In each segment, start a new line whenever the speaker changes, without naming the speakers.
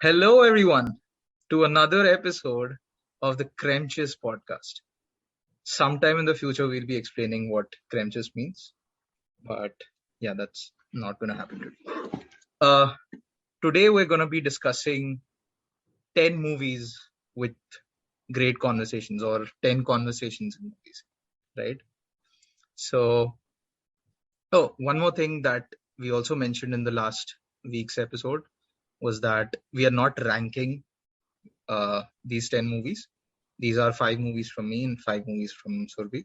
Hello, everyone, to another episode of the Cremechiss podcast. Sometime in the future, we'll be explaining what Cremechiss means, but yeah, that's not going to happen today. Today, we're going to be discussing 10 movies with great conversations or 10 conversations in movies, right? So, one more thing that we also mentioned in the last week's episode was that we are not ranking these 10 movies. These are 5 movies from me and 5 movies from Surbhi.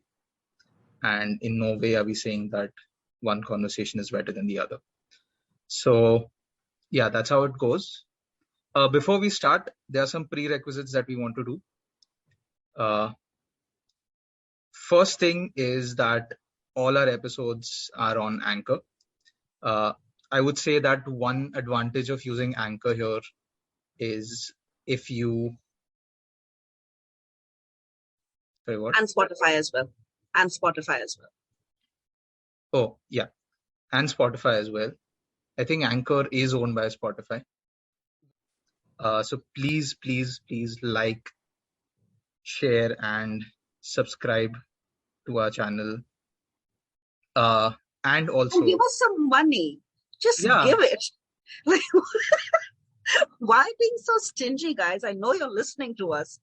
And in no way are we saying that one conversation is better than the other. So, yeah, that's how it goes. Before we start, there are some prerequisites that we want to do. First thing is that all our episodes are on Anchor. I would say that one advantage of using Anchor here is if you... Sorry, what?
And Spotify as well.
Oh, yeah. And Spotify as well. I think Anchor is owned by Spotify. So please like, share, and subscribe to our channel. And also...
And give us some money. Just
Yeah.
give it. Like, why being so stingy, guys? I know you're listening to us.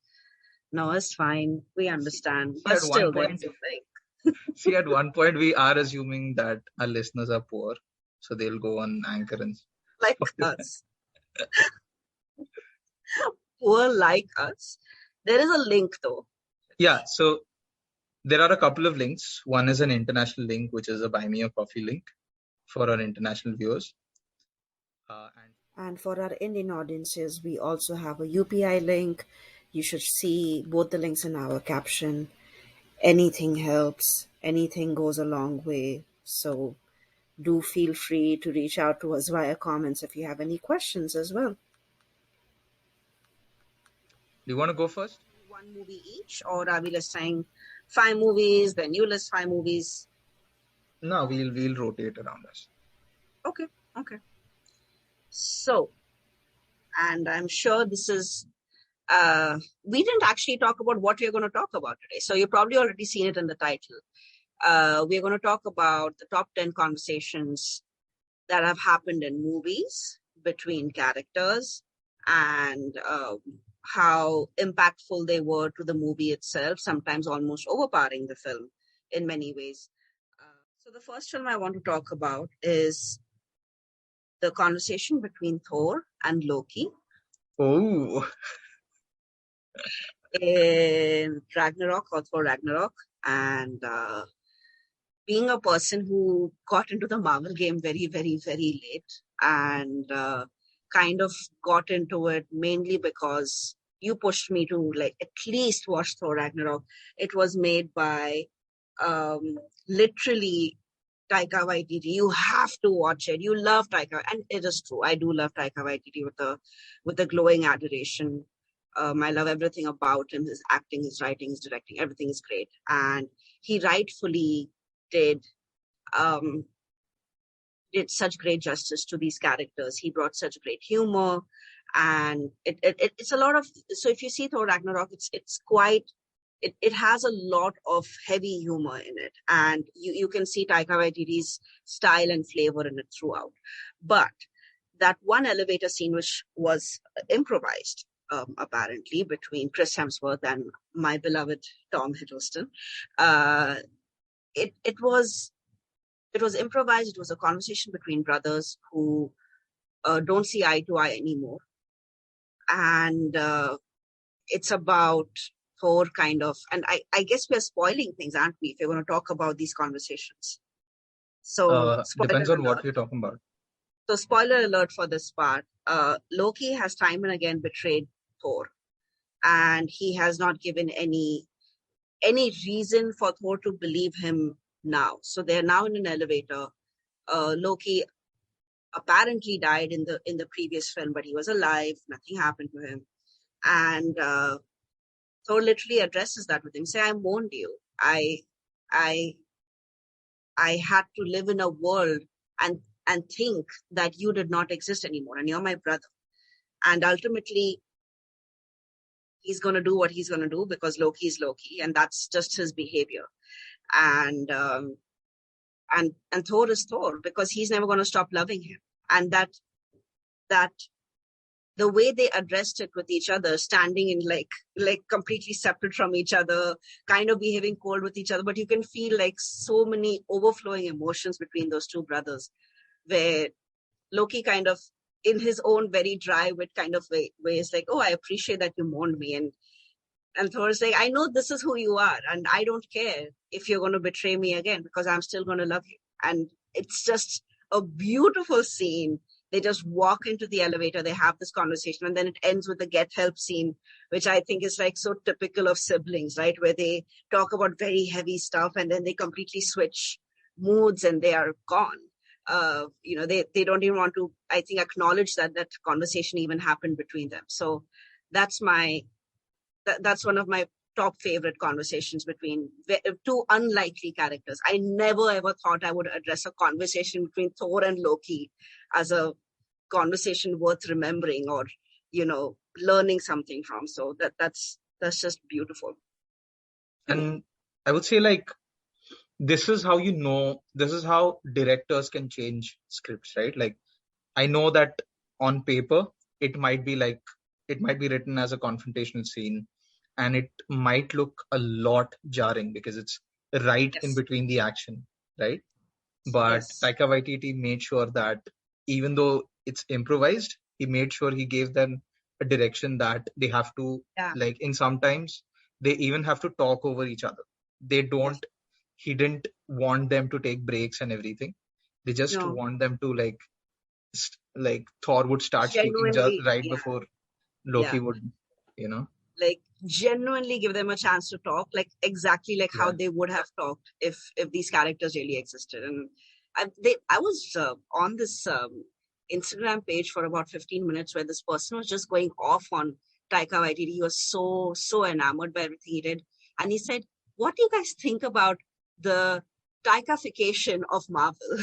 No, it's fine. We understand. But still, there's a thing.
See, at one point, we are assuming that our listeners are poor. So they'll go on Anchor and...
Like us. Poor like us. There is a link though.
Yeah, so there are a couple of links. One is an international link, which is a Buy Me a Coffee link for our international viewers.
And for our Indian audiences, we also have a UPI link. You should see both the links in our caption. Anything helps, anything goes a long way. So do feel free to reach out to us via comments if you have any questions as well.
Do you want to go first?
One movie each, or are we listing 5 movies, then you list 5 movies?
No, we'll rotate around us.
Okay. So, and I'm sure this is, we didn't actually talk about what we're going to talk about today. So you've probably already seen it in the title. We're going to talk about the top 10 conversations that have happened in movies between characters and how impactful they were to the movie itself, sometimes almost overpowering the film in many ways. So the first film I want to talk about is the conversation between Thor and Loki.
Oh.
In Ragnarok or Thor Ragnarok. And being a person who got into the Marvel game very, very, very late and kind of got into it mainly because you pushed me to like at least watch Thor Ragnarok. It was made by literally Taika Waititi. You have to watch it. You love Taika, and it is true. I do love Taika Waititi with the glowing adoration. I love everything about him. His acting, his writing, his directing, everything is great. And he rightfully did such great justice to these characters. He brought such great humor, and it's a lot of. So if you see Thor Ragnarok, it's quite. It has a lot of heavy humor in it, and you can see Taika Waititi's style and flavor in it throughout. But that one elevator scene, which was improvised, apparently, between Chris Hemsworth and my beloved Tom Hiddleston, it was improvised. It was a conversation between brothers who don't see eye to eye anymore, and it's about Thor kind of, and I guess we're spoiling things, aren't we, if we're going to talk about these conversations? So
depends on what we're talking about.
So spoiler alert for this part. Loki has time and again betrayed Thor, and he has not given any reason for Thor to believe him now. So they're now in an elevator. Loki apparently died in the previous film, but he was alive. Nothing happened to him, and Thor literally addresses that with him. Say, I mourned you. I had to live in a world and think that you did not exist anymore, and you're my brother. And ultimately, he's going to do what he's going to do because Loki is Loki, and that's just his behavior. And Thor is Thor because he's never going to stop loving him. And that the way they addressed it with each other, standing in like completely separate from each other, kind of behaving cold with each other, but you can feel like so many overflowing emotions between those two brothers, where Loki kind of, in his own very dry wit kind of way is like, oh, I appreciate that you mourned me. And Thor's like, I know this is who you are, and I don't care if you're going to betray me again because I'm still going to love you. And it's just a beautiful scene. They just walk into the elevator, they have this conversation, and then it ends with the get help scene, which I think is like so typical of siblings, right? Where they talk about very heavy stuff and then they completely switch moods and they are gone. They don't even want to, I think, acknowledge that conversation even happened between them. So that's one of my top favorite conversations between two unlikely characters. I never ever thought I would address a conversation between Thor and Loki as a conversation worth remembering or, learning something from. So that's just beautiful.
And I would say, like, this is how this is how directors can change scripts, right? Like, I know that on paper, it might be written as a confrontational scene, and it might look a lot jarring because it's right in
Yes.
between the action, right? But
Yes.
Taika Waititi made sure that even though it's improvised, he made sure he gave them a direction that they have to, like, in sometimes they even have to talk over each other. They don't, he didn't want them to take breaks and everything. They just want them to like Thor would start speaking just right before Loki would,
like genuinely give them a chance to talk, like exactly like how they would have talked if these characters really existed. And I was on this Instagram page for about 15 minutes where this person was just going off on Taika Waititi. He was so enamored by everything he did, and he said, "What do you guys think about the Taikaification of Marvel?"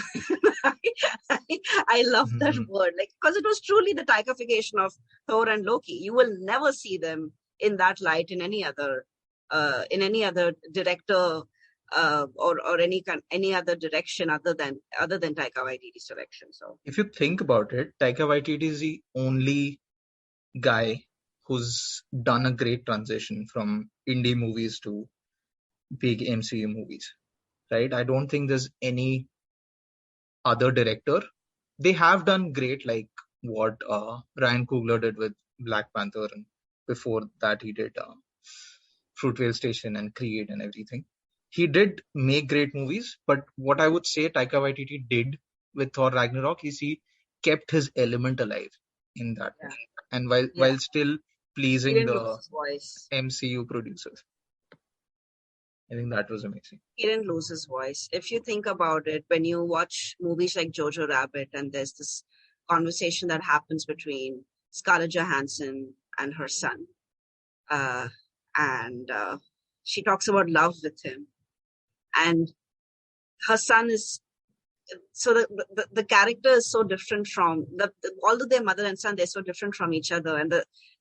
I love that word, like, because it was truly the Taikaification of Thor and Loki. You will never see them in that light in any other director or any other direction other than Taika Waititi's direction. So
if you think about it, Taika Waititi is the only guy who's done a great transition from indie movies to big MCU movies, right? I don't think there's any other director. They have done great, like what Ryan Coogler did with Black Panther, and before that he did Fruitvale Station and Creed and everything. He did make great movies, but what I would say Taika Waititi did with Thor Ragnarok is he kept his element alive in that movie, and while still pleasing the MCU producers. I think that was amazing.
He didn't lose his voice. If you think about it, when you watch movies like Jojo Rabbit, and there's this conversation that happens between Scarlett Johansson and her son, and she talks about love with him, and her son is, so the character is so different from although they're mother and son, they're so different from each other. And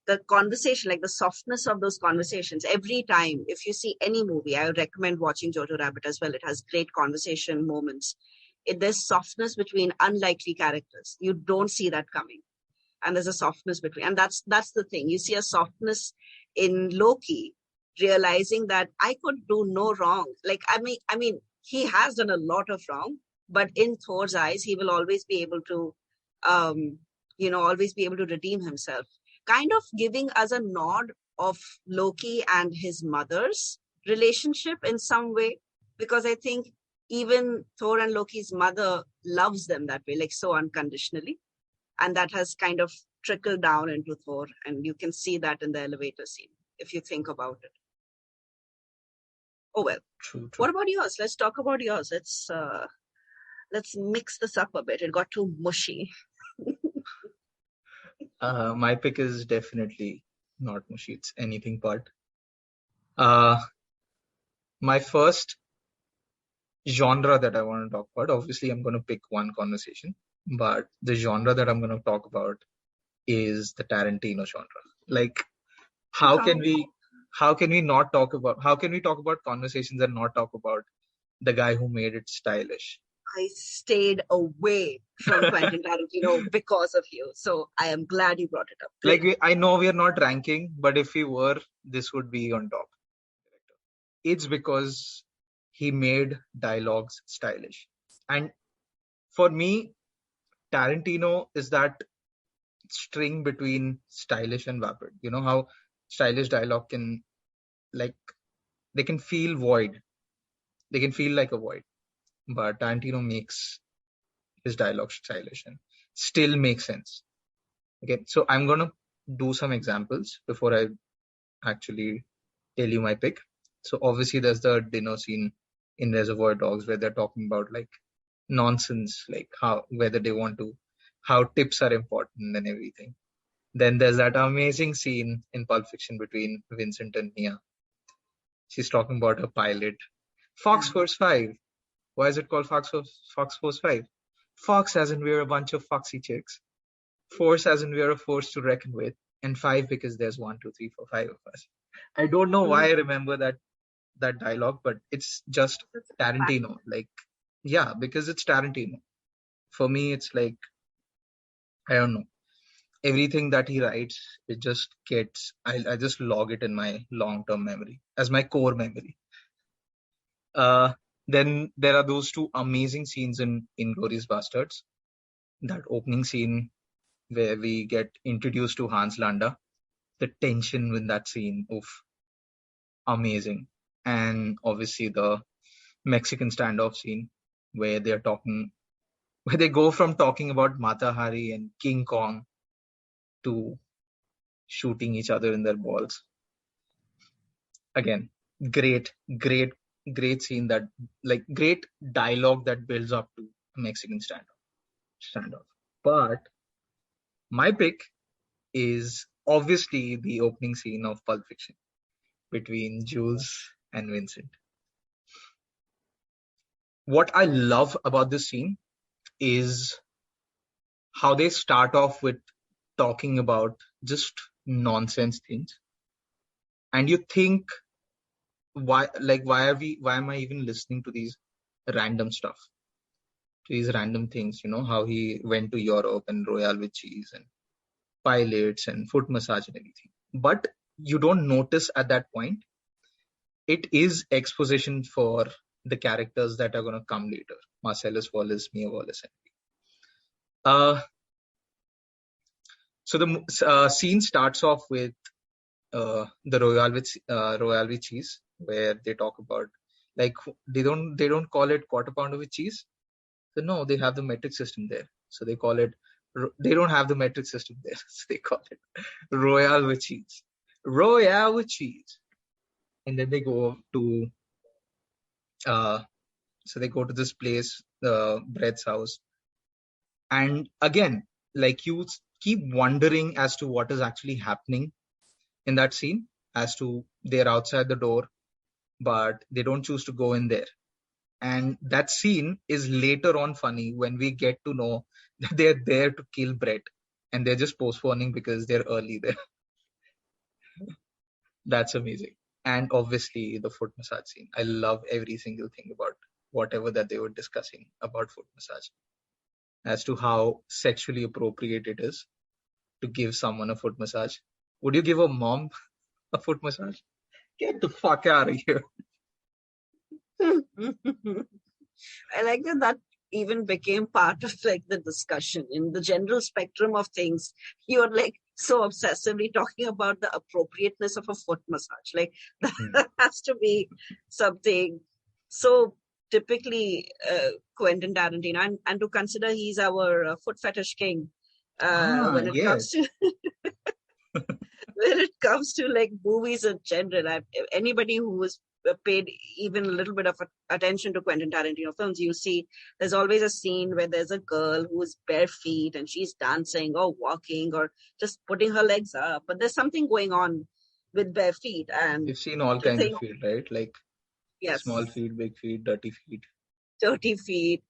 the conversation, like the softness of those conversations, every time, if you see any movie, I would recommend watching Jojo Rabbit as well. It has great conversation moments. There's softness between unlikely characters. You don't see that coming. And there's a softness between, and that's the thing. You see a softness in Loki, realizing that I could do no wrong. Like, I mean, he has done a lot of wrong, but in Thor's eyes, he will always be able to, redeem himself. Kind of giving us a nod of Loki and his mother's relationship in some way, because I think even Thor and Loki's mother loves them that way, like so unconditionally. And that has kind of trickled down into Thor, and you can see that in the elevator scene, if you think about it. Oh, well.
True.
What about yours? Let's talk about yours. Let's mix this up a bit. It got too mushy.
My pick is definitely not mushy. It's anything but. My first genre that I want to talk about, obviously I'm going to pick one conversation, but the genre that I'm going to talk about is the Tarantino genre. Like, how can we talk about conversations and not talk about the guy who made it stylish?
I stayed away from Quentin Tarantino because of you. So I am glad you brought it up.
Like, I know we are not ranking, but if we were, this would be on top. It's because he made dialogues stylish. And for me, Tarantino is that string between stylish and vapid. You know how stylish dialogue can, like, they can feel void. They can feel like a void. But Tarantino makes his dialogue stylish and still makes sense. Okay, so I'm gonna do some examples before I actually tell you my pick. So obviously there's the dinner scene in Reservoir Dogs where they're talking about like nonsense, like how tips are important and everything. Then there's that amazing scene in Pulp Fiction between Vincent and Mia. She's talking about her pilot. Fox Force 5. Why is it called Fox Force 5? Fox as in we're a bunch of foxy chicks. Force as in we're a force to reckon with. And 5 because there's 1, 2, 3, 4, 5 of us. I don't know why I remember that dialogue, but it's just Tarantino. Like, yeah, because it's Tarantino. For me, it's like, I don't know. Everything that he writes, it just I just log it in my long-term memory as my core memory. Then there are those two amazing scenes in Inglourious Bastards. That opening scene where we get introduced to Hans Landa. The tension in that scene, amazing. And obviously the Mexican standoff scene where they go from talking about Mata Hari and King Kong to shooting each other in their balls. Again, great scene that, like, great dialogue that builds up to a Mexican standoff. But my pick is obviously the opening scene of Pulp Fiction between Jules and Vincent. What I love about this scene is how they start off with talking about just nonsense things. And you think, why am I even listening to these random stuff? To these random things, how he went to Europe and Royale with cheese and pilots and foot massage and everything. But you don't notice at that point, it is exposition for the characters that are going to come later. Marcellus Wallace, Mia Wallace. So the scene starts off with the Royale with cheese, where they talk about, like, they don't call it quarter pounder with cheese. So no, they have the metric system there. So they call it. They don't have the metric system there. So they call it Royale with cheese. Royale with cheese. And then they go to this place, Brett's house. And again, like, you keep wondering as to what is actually happening in that scene, as to they're outside the door, but they don't choose to go in there. And that scene is later on funny when we get to know that they're there to kill Brett and they're just postponing because they're early there. That's amazing. And obviously the foot massage scene. I love every single thing about whatever that they were discussing about foot massage, as to how sexually appropriate it is to give someone a foot massage. Would you give a mom a foot massage? Get the fuck out of here.
I like that even became part of like the discussion in the general spectrum of things. You're like so obsessively talking about the appropriateness of a foot massage. Like that has to be something so typically Quentin Tarantino, and to consider he's our foot fetish king when it comes to when it comes to like movies in general. Anybody who has paid even a little bit of attention to Quentin Tarantino films, you see there's always a scene where there's a girl who's bare feet and she's dancing or walking or just putting her legs up, but there's something going on with bare feet. And
you've seen all kinds of feet, right? Like, yes, small feet, big feet, dirty feet.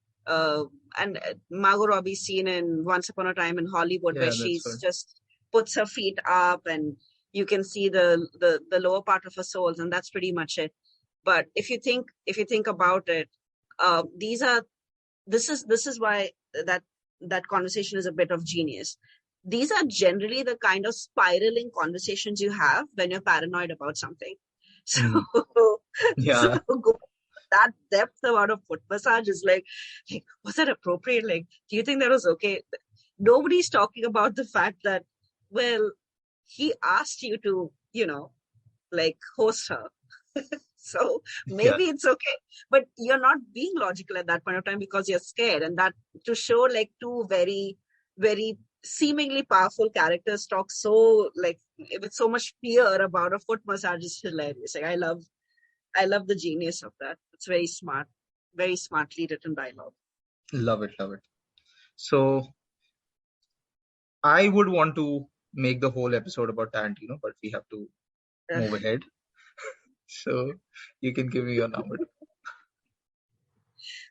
And Margot Robbie's scene in Once Upon a Time in Hollywood, where she's just puts her feet up, and you can see the lower part of her soles, and that's pretty much it. But if you think about it, this is why that conversation is a bit of genius. These are generally the kind of spiraling conversations you have when you're paranoid about something. So,
Yeah.
so go that depth about a foot massage is like, was that appropriate? Like, do you think that was okay? Nobody's talking about the fact that, well, he asked you to, like host her. So
Yeah.
maybe it's okay, but you're not being logical at that point of time because you're scared. And that to show like two very, very seemingly powerful characters talk so like with so much fear about a foot massage is hilarious. Like I love the genius of that. It's very smart, very smartly written dialogue.
Love it. Love it. So I would want to make the whole episode about Tarantino, but we have to move ahead. So you can give me your number.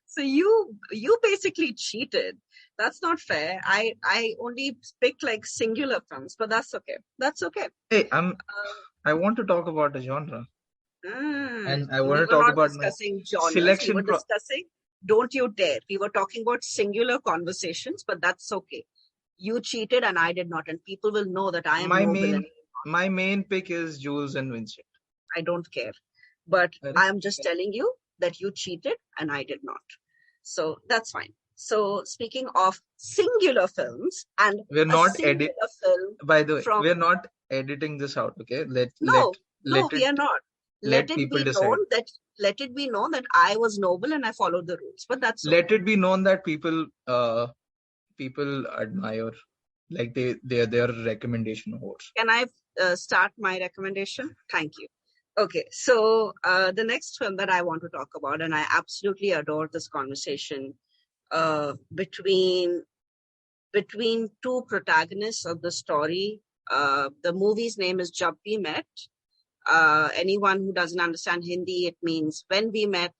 So you basically cheated. That's not fair. I only picked like singular films, but that's okay. That's okay.
Hey, I want to talk about the genre, and I want
We
to
were
talk
not
about
discussing genres. We
selection.
were discussing, don't you dare. We were talking about singular conversations, but that's okay. You cheated and I did not, and people will know that I am noble.
My main pick is Jules and Vincent.
I don't care, but I am just telling you that you cheated and I did not. So that's fine. So speaking of singular films, and
we're not
editing.
By the way, we're not editing this out. Okay,
we are not. Let it be known that I was noble and I followed the rules. But that's okay.
Let it be known that people admire, like they are their recommendation horse.
Can I start my recommendation? Thank you. Okay, so the next film that I want to talk about, and I absolutely adore this conversation between two protagonists of the story. The movie's name is Jab We Met. Anyone who doesn't understand Hindi, it means When We Met.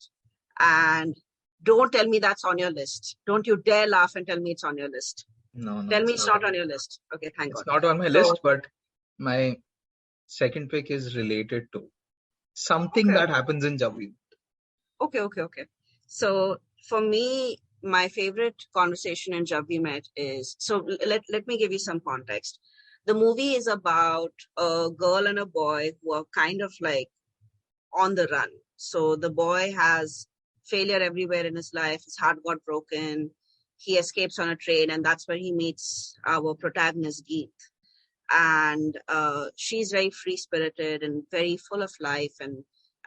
And don't tell me that's on your list. Don't you dare laugh and tell me it's on your list.
No.
Tell me it's not on your list. Okay, thank God.
It's not on my list, but my second pick is related to something that happens in Jab We Met.
Okay. So for me, my favorite conversation in Jab We Met is, so let me give you some context. The movie is about a girl and a boy who are kind of like on the run. So the boy has failure everywhere in his life. His heart got broken. He escapes on a train, and that's where he meets our protagonist, Geet. And she's very free-spirited and very full of life and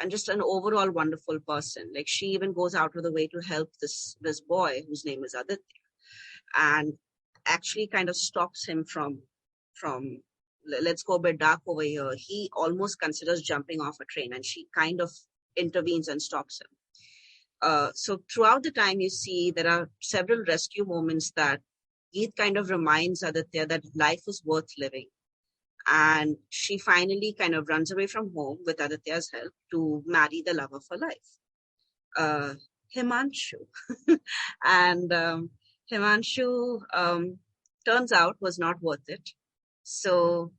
just an overall wonderful person. Like, she even goes out of the way to help this boy whose name is Aditya, and actually kind of stops him from let's go a bit dark over here. He almost considers jumping off a train, and she kind of intervenes and stops him. So throughout the time, you see there are several rescue moments that Geet kind of reminds Aditya that life is worth living. And she finally kind of runs away from home with Aditya's help to marry the love of her life, Himanshu. And Himanshu turns out was not worth it. So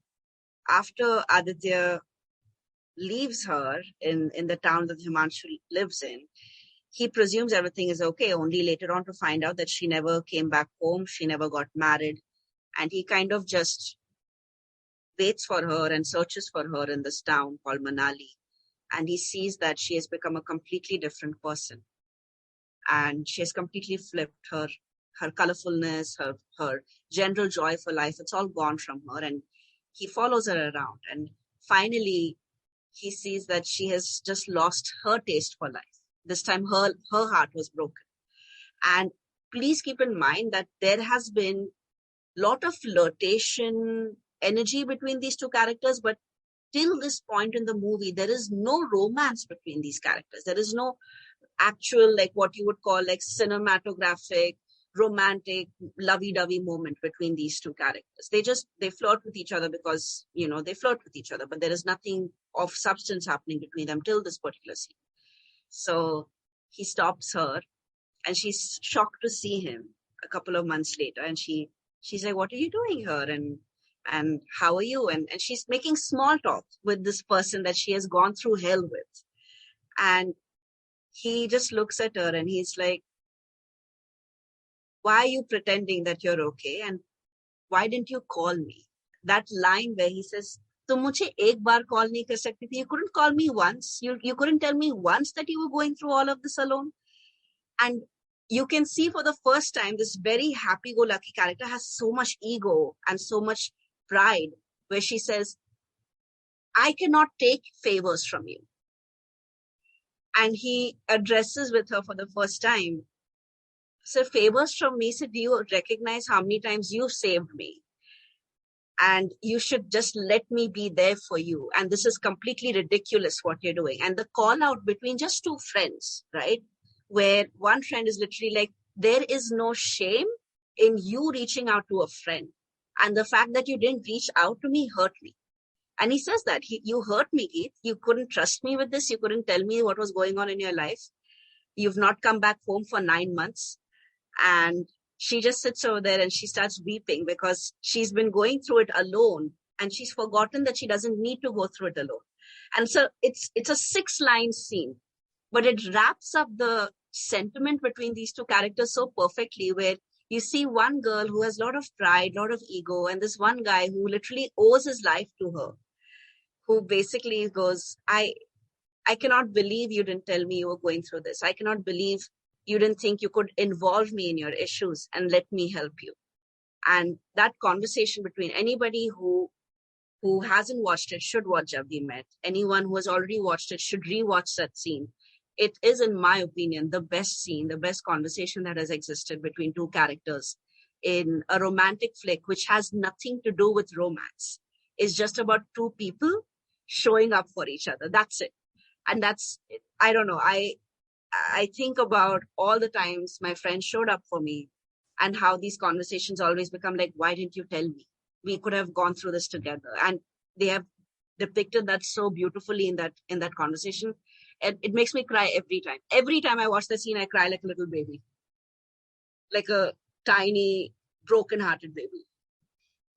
after Aditya leaves her in the town that Himanshu lives in, he presumes everything is okay, only later on to find out that she never came back home, she never got married, and he kind of just waits for her and searches for her in this town called Manali, and he sees that she has become a completely different person, and she has completely flipped. Her colorfulness, her general joy for life, it's all gone from her, and he follows her around, and finally he sees that she has just lost her taste for life. This time her heart was broken. And please keep in mind that there has been a lot of flirtation energy between these two characters, but till this point in the movie, there is no romance between these characters. There is no actual, like what you would call like cinematographic, romantic, lovey-dovey moment between these two characters. They flirt with each other because, they flirt with each other, but there is nothing of substance happening between them till this particular scene. So he stops her, and she's shocked to see him a couple of months later, and she's like, "What are you doing here?" And And how are you? And she's making small talk with this person that she has gone through hell with. And he just looks at her and he's like, why are you pretending that you're okay? And why didn't you call me? That line where he says, तुम मुझे एक बार call नहीं कर सकती थी. You couldn't call me once. You couldn't tell me once that you were going through all of this alone. And you can see for the first time, this very happy-go-lucky character has so much ego and so much pride, where she says, I cannot take favors from you. And he addresses with her for the first time, so favors from me, so do you recognize how many times you saved me? And you should just let me be there for you. And this is completely ridiculous what you're doing. And the call out between just two friends, right? Where one friend is literally like, there is no shame in you reaching out to a friend. And the fact that you didn't reach out to me hurt me. And he says that, you hurt me, Keith. You couldn't trust me with this. You couldn't tell me what was going on in your life. You've not come back home for 9 months. And she just sits over there and she starts weeping because she's been going through it alone. And she's forgotten that she doesn't need to go through it alone. And so it's a 6-line scene, but it wraps up the sentiment between these two characters so perfectly, where you see one girl who has a lot of pride, a lot of ego, and this one guy who literally owes his life to her, who basically goes, I cannot believe you didn't tell me you were going through this. I cannot believe you didn't think you could involve me in your issues and let me help you. And that conversation between anybody who hasn't watched it should watch Jab We Met. Anyone who has already watched it should rewatch that scene. It is, in my opinion, the best scene, the best conversation that has existed between two characters in a romantic flick, which has nothing to do with romance. It's just about two people showing up for each other. That's it. And that's, I don't know, I think about all the times my friends showed up for me and how these conversations always become like, why didn't you tell me? We could have gone through this together. And they have depicted that so beautifully in that conversation. And it makes me cry every time. Every time I watch the scene, I cry like a little baby, like a tiny, broken-hearted baby.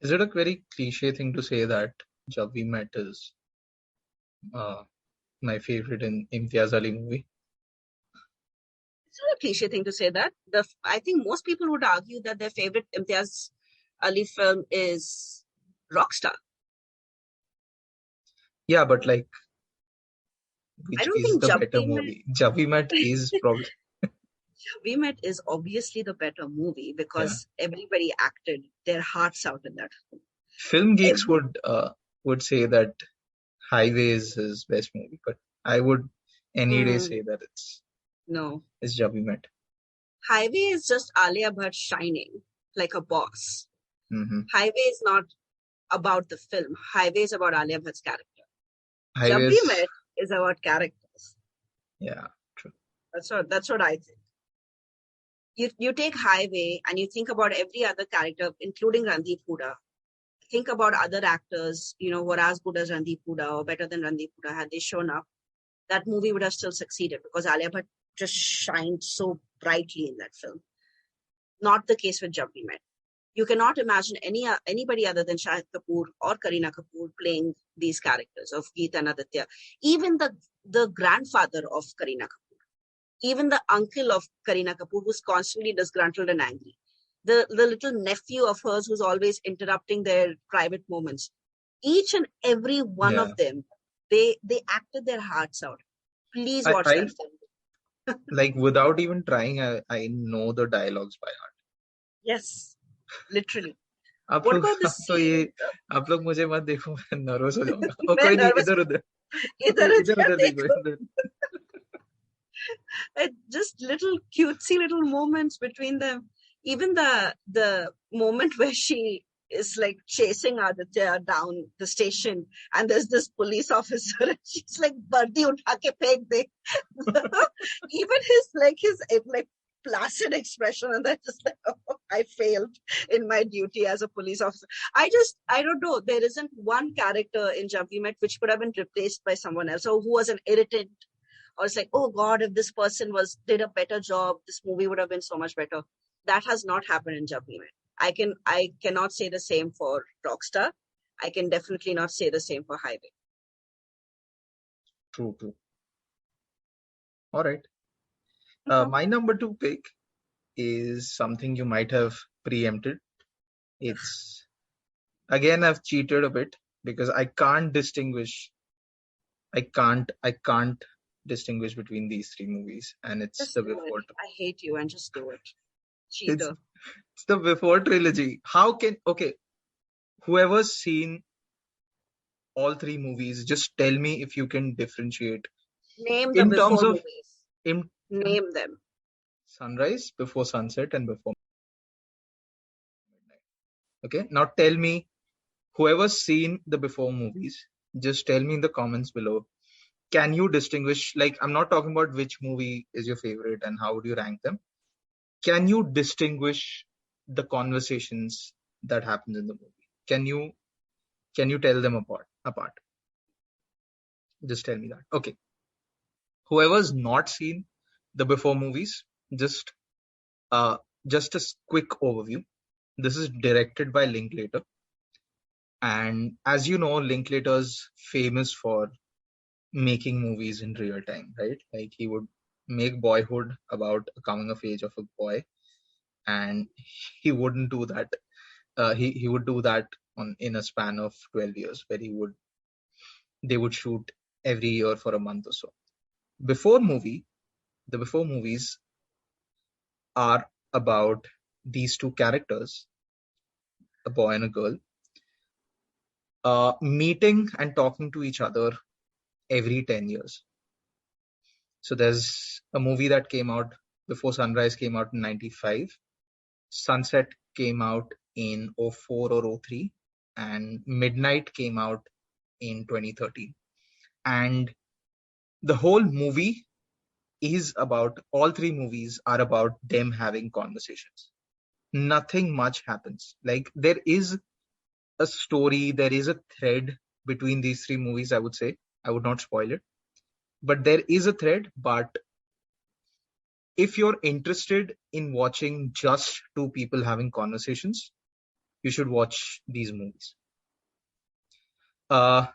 Is it a very cliche thing to say that Jab We Met is my favorite in Imtiaz Ali movie?
It's not a cliche thing to say that. I think most people would argue that their favorite Imtiaz Ali film is Rockstar.
Yeah, but like, which
I don't
is
think
the
Jab
better
We Met-
movie? Jab We Met is probably...
Jab We Met is obviously the better movie because everybody acted their hearts out in that film.
Film geeks would say that Highway is his best movie, but I would any day say that it's Jab We Met.
Highway is just Alia Bhatt shining like a boss.
Mm-hmm.
Highway is not about the film. Highway is about Alia Bhatt's character. Jab
Highway
We Met is about characters.
Yeah, true.
That's what I think. You take Highway and you think about every other character, including Randeep Hooda. Think about other actors, who are as good as Randeep Hooda or better than Randeep Hooda. Had they shown up, that movie would have still succeeded because Alia Bhatt just shined so brightly in that film. Not the case with Jab We Met. You cannot imagine anybody other than Shahid Kapoor or Kareena Kapoor playing these characters of Geet and Aditya. Even the grandfather of Kareena Kapoor. Even the uncle of Kareena Kapoor, who's constantly disgruntled and angry. The little nephew of hers who's always interrupting their private moments. Each and every one of them, they acted their hearts out. Please watch that film.
Like, without even trying, I know the dialogues by heart.
Yes, literally.
आप
What
लोग
about the scene?
आप लोग मुझे मत देखो, मैं nervous हो जाऊंगा. कोई नहीं, इधर देखो.
Just little cutesy little moments between them. Even the moment where she is like chasing Aditya down the station and there's this police officer and she's like, "Bardi utha ke phek de." Even his placid expression, and that's just like, oh, I failed in my duty as a police officer. I don't know. There isn't one character in Jab We Met which could have been replaced by someone else, or who was an irritant, or it's like, oh God, if this person did a better job, this movie would have been so much better. That has not happened in Jab We Met. I cannot say the same for Rockstar. I can definitely not say the same for Highway.
True, true. All right.
Okay.
My number two pick is something you might have preempted. It's again, I've cheated a bit because I can't distinguish. I can't distinguish between these three movies, and it's
Just
the
do it.
before.
I hate you, and just do it.
It's
Cheater.
it's the before trilogy. How can okay? Whoever's seen all three movies, just tell me if you can differentiate
Name the
in terms
before
of
movies.
in
Name them.
sunrise, before sunset, and before midnight. Okay, now tell me, whoever's seen the before movies, just tell me in the comments below. Can you distinguish? Like, I'm not talking about which movie is your favorite and how would you rank them. Can you distinguish the conversations that happens in the movie? Can you tell them apart? Just tell me that. Okay. Whoever's not seen the before movies, just uh just a quick overview. This is directed by Linklater, and as you know, Linklater's famous for making movies in real time, right? Like he would make Boyhood about a coming of age of a boy, and he wouldn't do that. He would do that on in a span of 12 years, where they would shoot every year for a month or so. Before movie, the before movies are about these two characters, a boy and a girl, meeting and talking to each other every 10 years. So there's a movie that came out before Sunrise came out in 95. Sunset came out in '04 or '03, and Midnight came out in 2013. And the whole movie is about, all three movies are about them having conversations. Nothing much happens. Like there is a story, there is a thread between these three movies, I would say. I would not spoil it. But there is a thread. But if you're interested in watching just two people having conversations, you should watch these movies. Uh,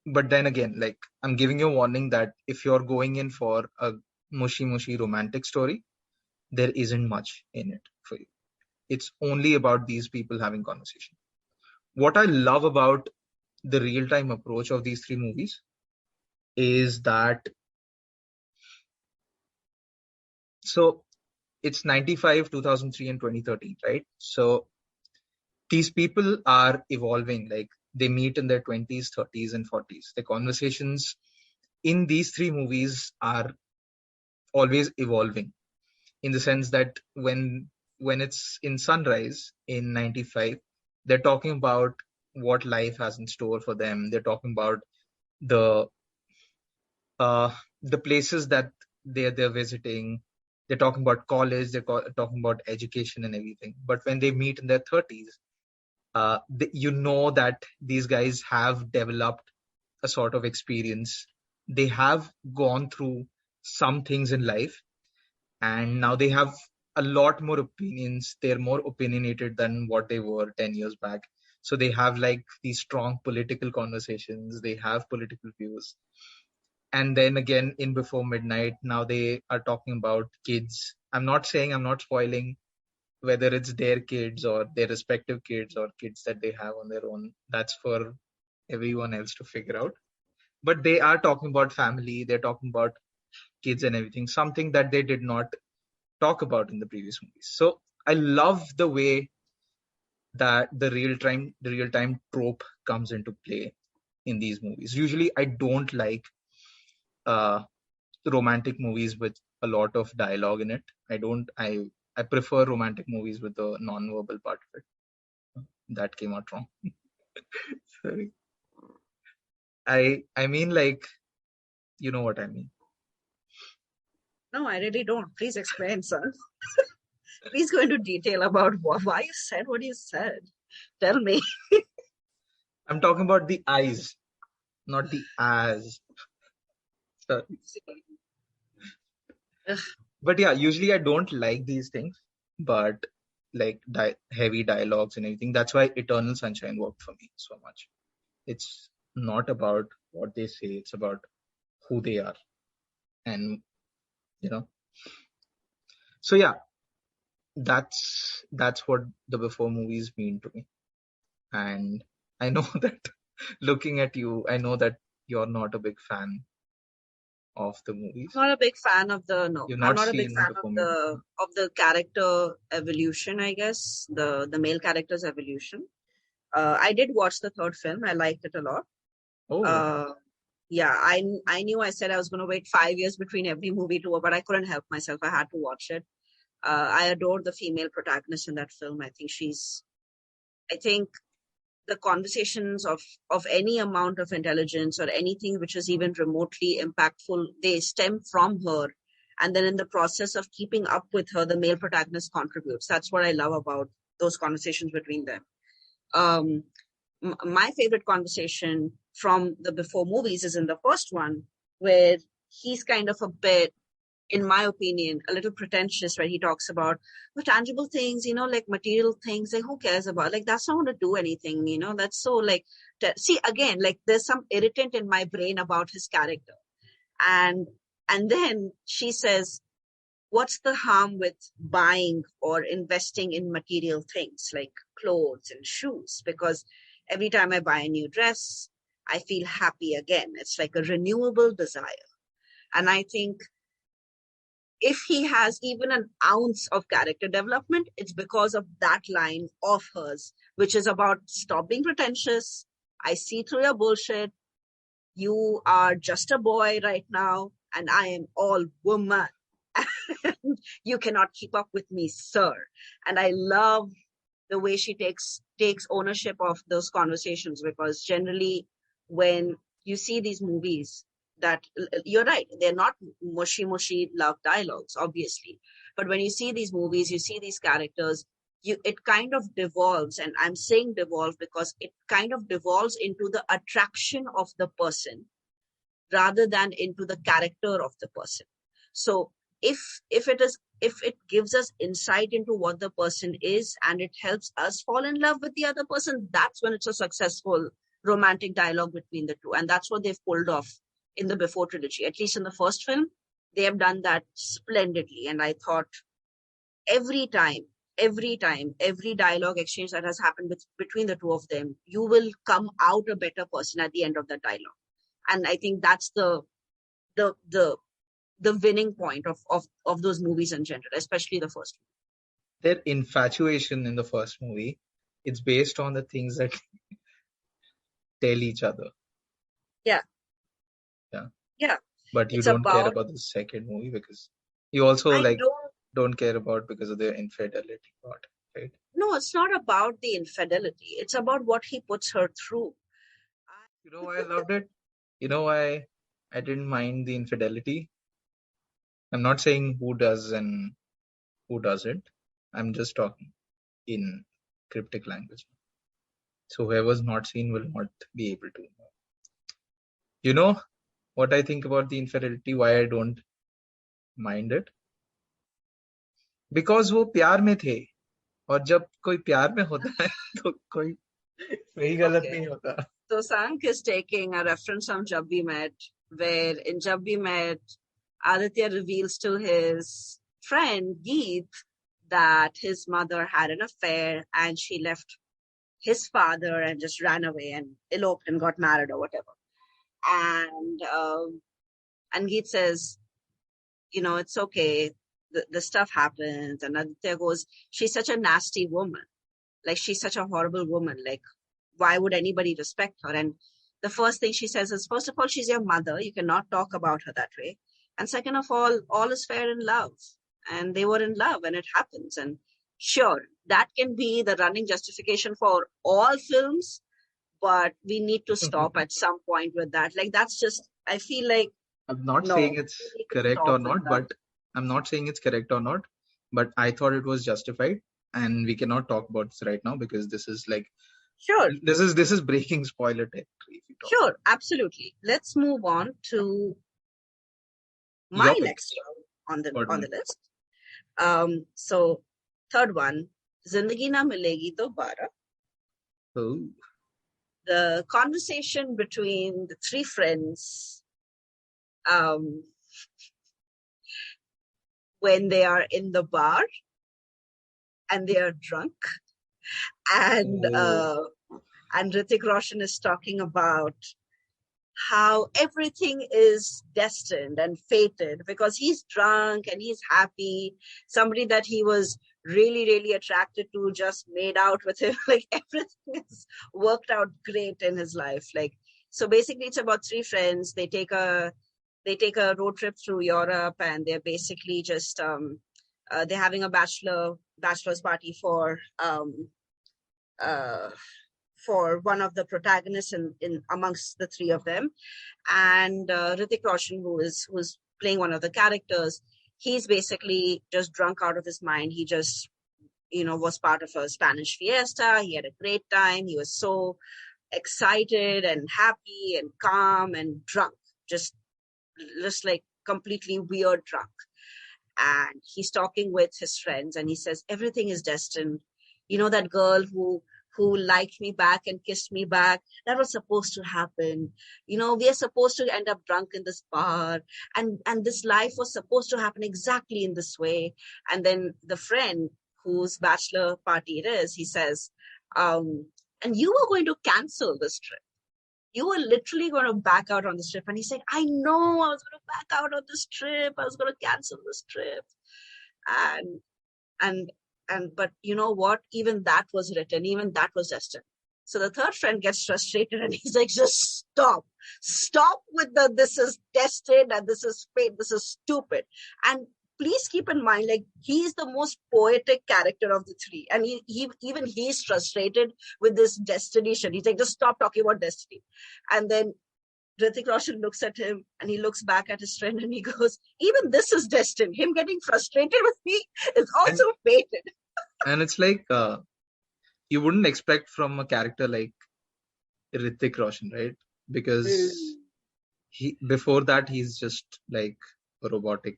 but then again, like I'm giving you a warning that if you're going in for a mushy romantic story, there isn't much in it for you. It's only about these people having conversation. What I love about the real time approach of these three movies is that, so it's 95, 2003, and 2013, right? So these people are evolving, like they meet in their 20s, 30s, and 40s. The conversations in these three movies are always evolving, in the sense that when it's in Sunrise in 95, they're talking about what life has in store for them. They're talking about the uh, the places that they're visiting. They're talking about college. Talking about education and everything. But when they meet in their 30s, you know that these guys have developed a sort of experience. They have gone through some things in life, and now they have a lot more opinions. They're more opinionated than what they were 10 years back. So they have like these strong political conversations. They have political views. And then again, in Before Midnight, now they are talking about kids. I'm not spoiling whether it's their kids or their respective kids or kids that they have on their own. That's for everyone else to figure out. But they are talking about family. They're talking about kids and everything, something that they did not talk about in the previous movies. So I love the way that the real time trope comes into play in these movies. Usually, I don't like uh, romantic movies with a lot of dialogue in it. I don't. I prefer romantic movies with the non-verbal part of it. That came out wrong. Sorry. I mean, like, you know what I mean.
No, I really don't. Please explain, son. Please go into detail about why you said what you said. Tell me.
I'm talking about the eyes, not the as. Sorry.
Ugh.
But yeah, usually I don't like these things. But like heavy dialogues and everything. That's why Eternal Sunshine worked for me so much. It's not about what they say, it's about who they are. And so yeah, that's what the before movies mean to me. And I know that looking at you, I know that you're not a big fan of the movies.
Not a big fan of the no.
You've
I'm
not
not a big
seen
fan
before
of
movies.
the character evolution. I guess the male character's evolution. I did watch the third film. I liked it a lot.
Oh,
Yeah, I knew I said I was going to wait 5 years between every movie to, but I couldn't help myself. I had to watch it. I adored the female protagonist in that film. I think the conversations of any amount of intelligence or anything which is even remotely impactful, they stem from her. And then in the process of keeping up with her, the male protagonist contributes. That's what I love about those conversations between them. My favorite conversation from the before movies is in the first one, where he's kind of a bit, in my opinion, a little pretentious, where he talks about the tangible things, like material things, like who cares about, like that's not going to do anything, that's so like, see again, like there's some irritant in my brain about his character. And then she says, what's the harm with buying or investing in material things like clothes and shoes? Because every time I buy a new dress, I feel happy again. It's like a renewable desire. And I think if he has even an ounce of character development, it's because of that line of hers, which is about stop being pretentious. I see through your bullshit. You are just a boy right now, and I am all woman. You cannot keep up with me, sir. And I love the way she takes ownership of those conversations, because generally when you see these movies, that you're right, they're not mushy love dialogues, obviously, but when you see these movies, you see these characters, it kind of devolves, and I'm saying devolve because it kind of devolves into the attraction of the person rather than into the character of the person. So if it gives us insight into what the person is and it helps us fall in love with the other person, that's when it's a successful romantic dialogue between the two. And that's what they've pulled off in the before trilogy. At least in the first film, they have done that splendidly. And I thought every dialogue exchange that has happened between the two of them, you will come out a better person at the end of that dialogue. And I think that's the winning point of those movies in general, especially the first one.
Their infatuation in the first movie, it's based on the things that tell each other.
Yeah.
But you
It's
don't care
about
about the second movie because you also
I
don't care about because of the infidelity part, right?
No, it's not about the infidelity. It's about what he puts her through.
You know why I loved it? You know why I didn't mind the infidelity? I'm not saying who does and who doesn't. I'm just talking in cryptic language. So whoever's not seen will not be able to. You know what I think about the infidelity? Why I don't mind it? Because वो प्यार में थे और जब कोई प्यार में होता है तो कोई सही गलत नहीं होता.
So Sank is taking a reference from Jab We Met, where in Jab We Met, Aditya reveals to his friend Geet that his mother had an affair and she left his father and just ran away and eloped and got married or whatever. And Geet says, it's okay. The stuff happens. And Aditya goes, she's such a nasty woman. Like, she's such a horrible woman. Like, why would anybody respect her? And the first thing she says is, first of all, she's your mother. You cannot talk about her that way. And second of all is fair in love. And they were in love and it happens. And sure, that can be the running justification for all films, but we need to stop at some point with that. Like, that's just, I feel like,
I'm not saying it's correct or not, but I'm not saying it's correct or not, but I thought it was justified, and we cannot talk about this right now because this is like,
sure,
this is breaking spoiler territory.
Sure, absolutely. Let's move on to my next one on the list. So third one, Zindagi Na Milegi Dobara.
Oh.
The conversation between the three friends when they are in the bar and they are drunk, and Hrithik Roshan is talking about how everything is destined and fated because he's drunk and he's happy. Somebody that he was really, really attracted to just made out with him. Like everything is worked out great in his life. Like, so basically it's about three friends. They take a road trip through Europe, and they're basically just they're having a bachelor's party for one of the protagonists in amongst the three of them. And Hrithik Roshan, who's playing one of the characters, he's basically just drunk out of his mind. He just, was part of a Spanish fiesta. He had a great time. He was so excited and happy and calm and drunk, just like completely weird drunk. And he's talking with his friends and he says, everything is destined. That girl who liked me back and kissed me back, that was supposed to happen. We are supposed to end up drunk in this bar, and this life was supposed to happen exactly in this way. And then the friend whose bachelor party it is, he says, and you were going to cancel this trip. You were literally going to back out on this trip. And he's like, I know I was going to back out on this trip. I was going to cancel this trip. But you know what? Even that was written. Even that was destined. So the third friend gets frustrated and he's like, just stop. Stop with this is destined and this is fate. This is stupid. And please keep in mind, like, he's the most poetic character of the three. And even he's frustrated with this destiny shit. He's like, just stop talking about destiny. And then Hrithik Roshan looks at him and he looks back at his friend and he goes, even this is destined. Him getting frustrated with me is also fated.
And it's like, you wouldn't expect from a character like Hrithik Roshan, right? Because before that, he's just like a robotic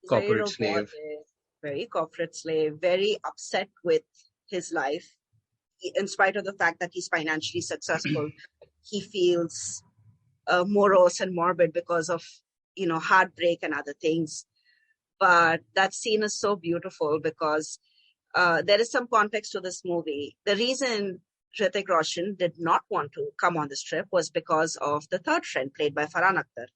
corporate slave.
Very corporate slave, very upset with his life. In spite of the fact that he's financially successful, he feels morose and morbid because of, heartbreak and other things. But that scene is so beautiful because there is some context to this movie. The reason Hrithik Roshan did not want to come on this trip was because of the third friend played by Farhan Akhtar,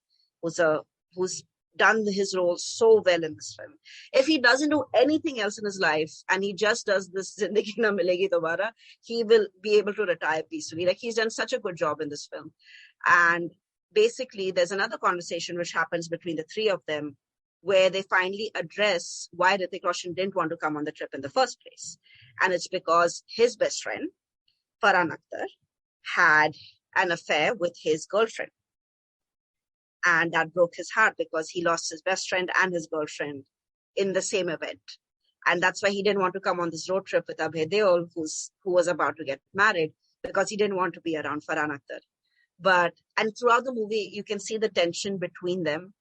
who's done his role so well in this film. If he doesn't do anything else in his life and he just does this Zindagi Na Milegi Dobara, he will be able to retire peacefully. Like, he's done such a good job in this film. And basically, there's another conversation which happens between the three of them where they finally address why Hrithik Roshan didn't want to come on the trip in the first place. And it's because his best friend, Farhan Akhtar, had an affair with his girlfriend. And that broke his heart because he lost his best friend and his girlfriend in the same event. And that's why he didn't want to come on this road trip with Abhay Deol, who was about to get married, because he didn't want to be around Farhan Akhtar. And throughout the movie, you can see the tension between them.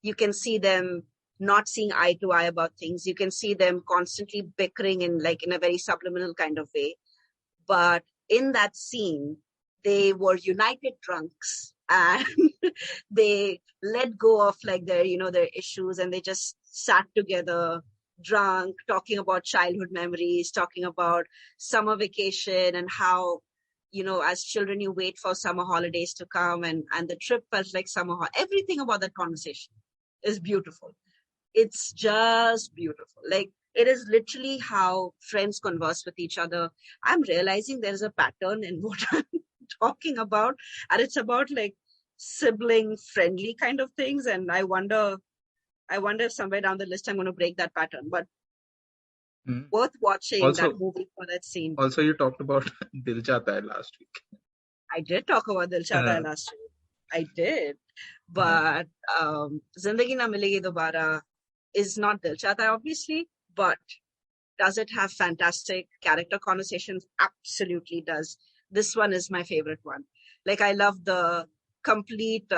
You can see them not seeing eye to eye about things. You can see them constantly bickering in a very subliminal kind of way. But in that scene, they were united drunks and they let go of their issues, and they just sat together drunk, talking about childhood memories, talking about summer vacation and how, as children, you wait for summer holidays to come, and the trip felt like summer. Everything about that conversation is beautiful. It's just beautiful. Like, it is literally how friends converse with each other. I'm realizing there's a pattern in what I'm talking about, and it's about sibling friendly kind of things. And I wonder if somewhere down the list I'm going to break that pattern. But worth watching that movie for that scene.
Also, you talked about Dil Chahta Hai last week.
I did talk about Dil Chahta Hai last week. I did. But Zindagi Na Milegi Dobara is not Dil Chahta Hai, obviously, but does it have fantastic character conversations? Absolutely does. This one is my favorite one. I love the complete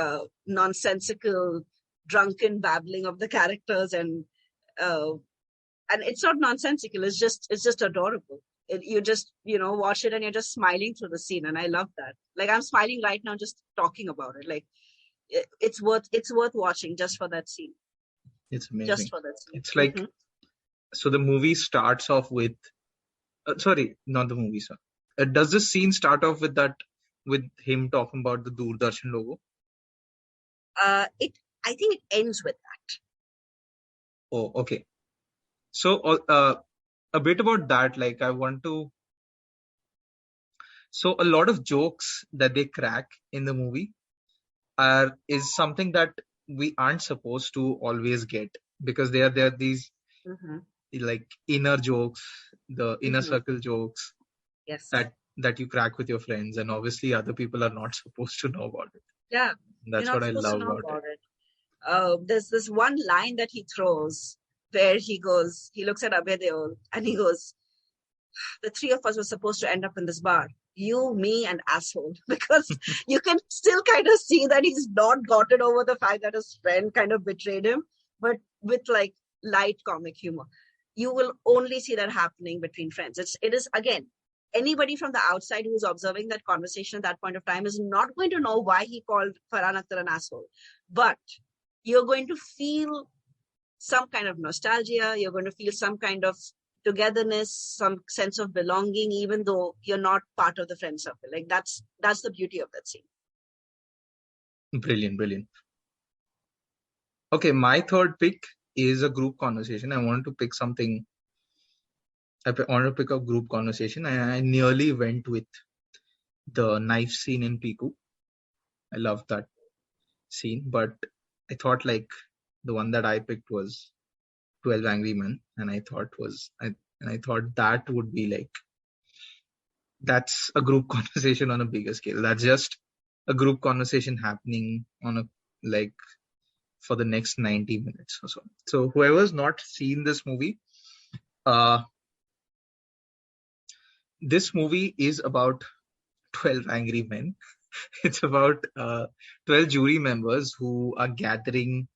nonsensical, drunken babbling of the characters, and and it's not nonsensical. It's just adorable. You just watch it and you're just smiling through the scene, and I love that. Like, I'm smiling right now just talking about it. Like, it's worth watching just for that scene.
It's amazing.
Just for that scene.
It's like, so the movie starts off with, sorry, not the movie, sir. Does this scene start off with him talking about the Doordarshan logo?
I think it ends with that.
Oh, okay. So, a bit about that, like so a lot of jokes that they crack in the movie is something that we aren't supposed to always get, because there are these like inner jokes, the inner circle jokes,
Yes.
that you crack with your friends, and obviously other people are not supposed to know about it.
Yeah.
That's what I love about
it. There's this one line that he throws where he looks at Abhay Deol and he goes, the three of us were supposed to end up in this bar. You, me, and asshole. Because you can still kind of see that he's not gotten over the fact that his friend kind of betrayed him, but with like light comic humor. You will only see that happening between friends. It is, again, anybody from the outside who's observing that conversation at that point of time is not going to know why he called Farhan Akhtar an asshole. But you're going to feel some kind of nostalgia. You're going to feel some kind of togetherness, some sense of belonging, even though you're not part of the friend circle. Like, that's the beauty of that scene.
Brilliant. Okay, my third pick is a group conversation. I wanted to pick something. I wanted to pick a group conversation, and I nearly went with the knife scene in Piku. I love that scene, but I thought like the one that I picked was 12 Angry Men, and I thought that would be like, that's a group conversation on a bigger scale. That's just a group conversation happening on a, like, for the next 90 minutes or so. So whoever's not seen this movie, this movie is about 12 angry men. It's about 12 jury members who are gathering.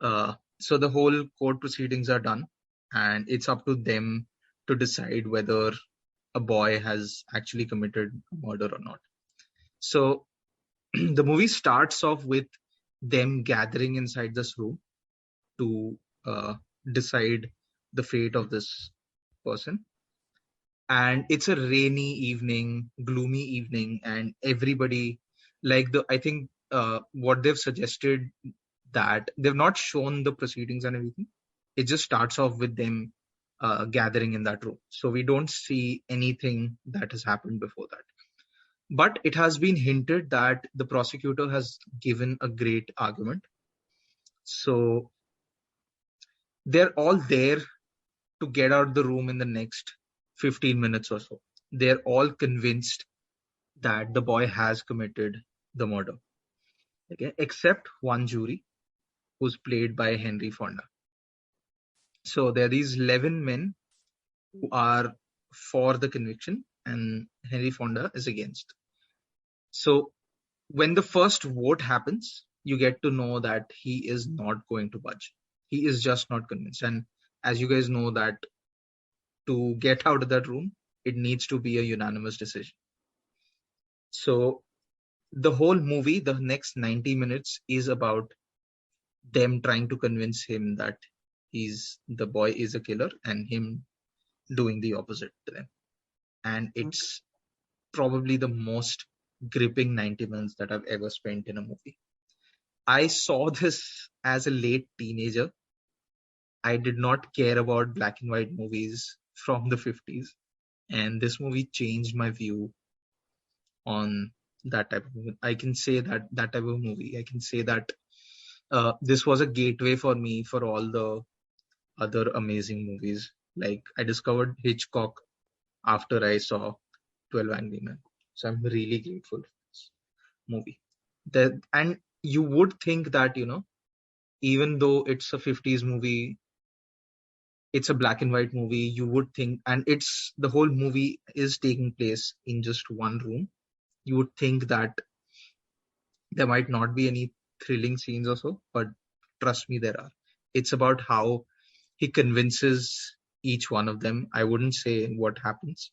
So the whole court proceedings are done, and it's up to them to decide whether a boy has actually committed murder or not. So the movie starts off with them gathering inside this room to decide the fate of this person. And it's a rainy evening, gloomy evening, and everybody, like, I think what they've suggested, that they've not shown the proceedings and everything. It just starts off with them gathering in that room. So we don't see anything that has happened before that. But it has been hinted that the prosecutor has given a great argument. So they're all there to get out of the room in the next 15 minutes or so. They're all convinced that the boy has committed the murder. Okay, except one jury, who's played by Henry Fonda. So there are these 11 men who are for the conviction, and Henry Fonda is against. So when the first vote happens, you get to know that he is not going to budge. He is just not convinced. And as you guys know, that to get out of that room, it needs to be a unanimous decision. So the whole movie, the next 90 minutes, is about them trying to convince him that the boy is a killer, and him doing the opposite to them. And it's probably the most gripping 90 minutes that I've ever spent in a movie. I saw this as a late teenager. I did not care about black and white movies from the 50s. And this movie changed my view on that type of movie. I can say that type of movie, I can say that this was a gateway for me for all the other amazing movies. Like, I discovered Hitchcock after I saw 12 Angry Men. So I'm really grateful for this movie. And you would think that, even though it's a 50s movie, it's a black and white movie, you would think, and the whole movie is taking place in just one room. You would think that there might not be any thrilling scenes or so, but trust me, there are. It's about how he convinces each one of them. I wouldn't say what happens,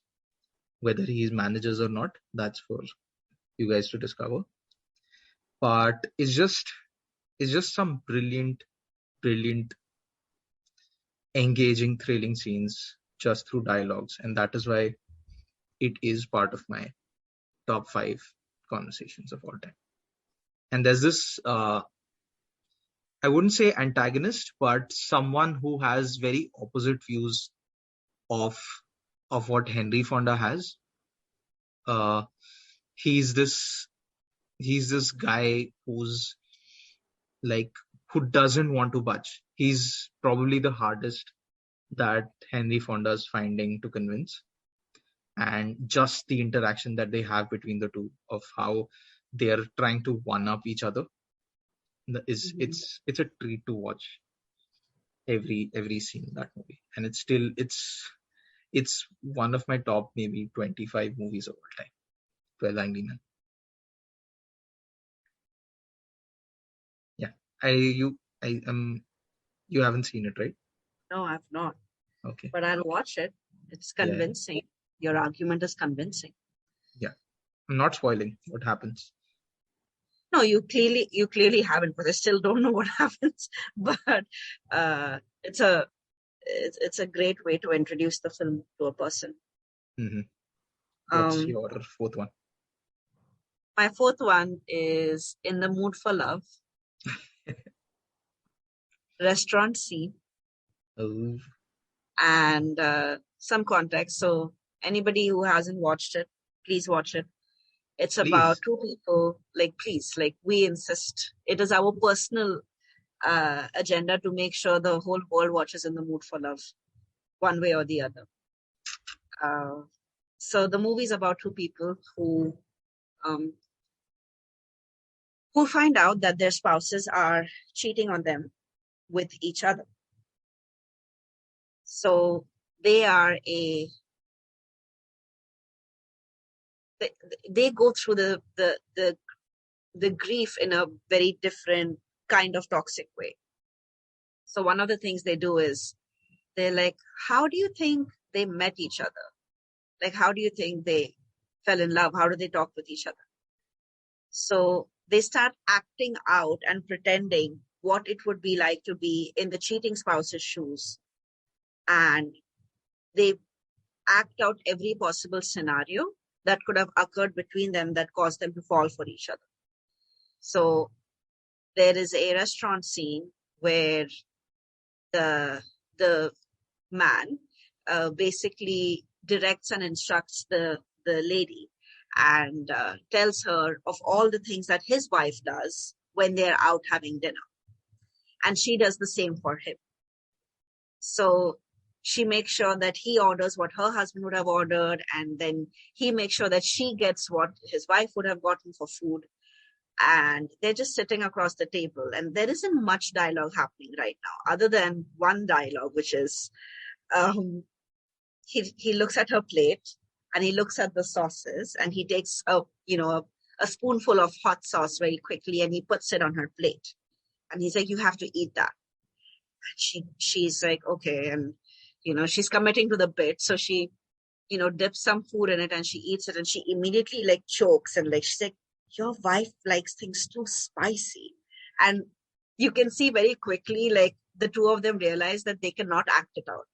whether he manages or not. That's for you guys to discover. But it's just some brilliant, engaging, thrilling scenes just through dialogues, and that is why it is part of my top 5 conversations of all time. And there's this, I wouldn't say antagonist, but someone who has very opposite views of what Henry Fonda has. He's this guy who's like, who doesn't want to budge. He's probably the hardest that Henry Fonda is finding to convince. And just the interaction that they have between the two, of how they're trying to one up each other, is it's a treat to watch every scene in that movie. And it's one of my top maybe 25 movies of all time. 12 Angry Men. Yeah, you haven't seen it, right?
No, I've not.
Okay.
But I'll watch it. It's convincing. Yeah. Your argument is convincing.
Yeah. I'm not spoiling what happens.
No, you clearly haven't, but I still don't know what happens. But it's a great way to introduce the film to a person.
Mm-hmm. What's your fourth one?
My fourth one is In the Mood for Love. Restaurant scene.
Oh.
And some context. So anybody who hasn't watched it, please watch it. It's about two people, we insist. It is our personal agenda to make sure the whole world watches In the Mood for Love, one way or the other. So the movie is about two people who find out that their spouses are cheating on them with each other. So they are they go through the grief in a very different kind of toxic way. So one of the things they do is they're like, how do you think they met each other? Like, how do you think they fell in love? How do they talk with each other? So they start acting out and pretending what it would be like to be in the cheating spouse's shoes. And they act out every possible scenario that could have occurred between them that caused them to fall for each other. So there is a restaurant scene where the man basically directs and instructs the lady and tells her of all the things that his wife does when they're out having dinner. And she does the same for him. So she makes sure that he orders what her husband would have ordered, and then he makes sure that she gets what his wife would have gotten for food. And they're just sitting across the table, and there isn't much dialogue happening right now, other than one dialogue, which is he looks at her plate and he looks at the sauces, and he takes a spoonful of hot sauce very quickly and he puts it on her plate, and he's like, "You have to eat that." And she's like, "Okay," and she's committing to the bit, so she dips some food in it and she eats it, and she immediately chokes, and she's like, "Your wife likes things too spicy." And you can see very quickly the two of them realize that they cannot act it out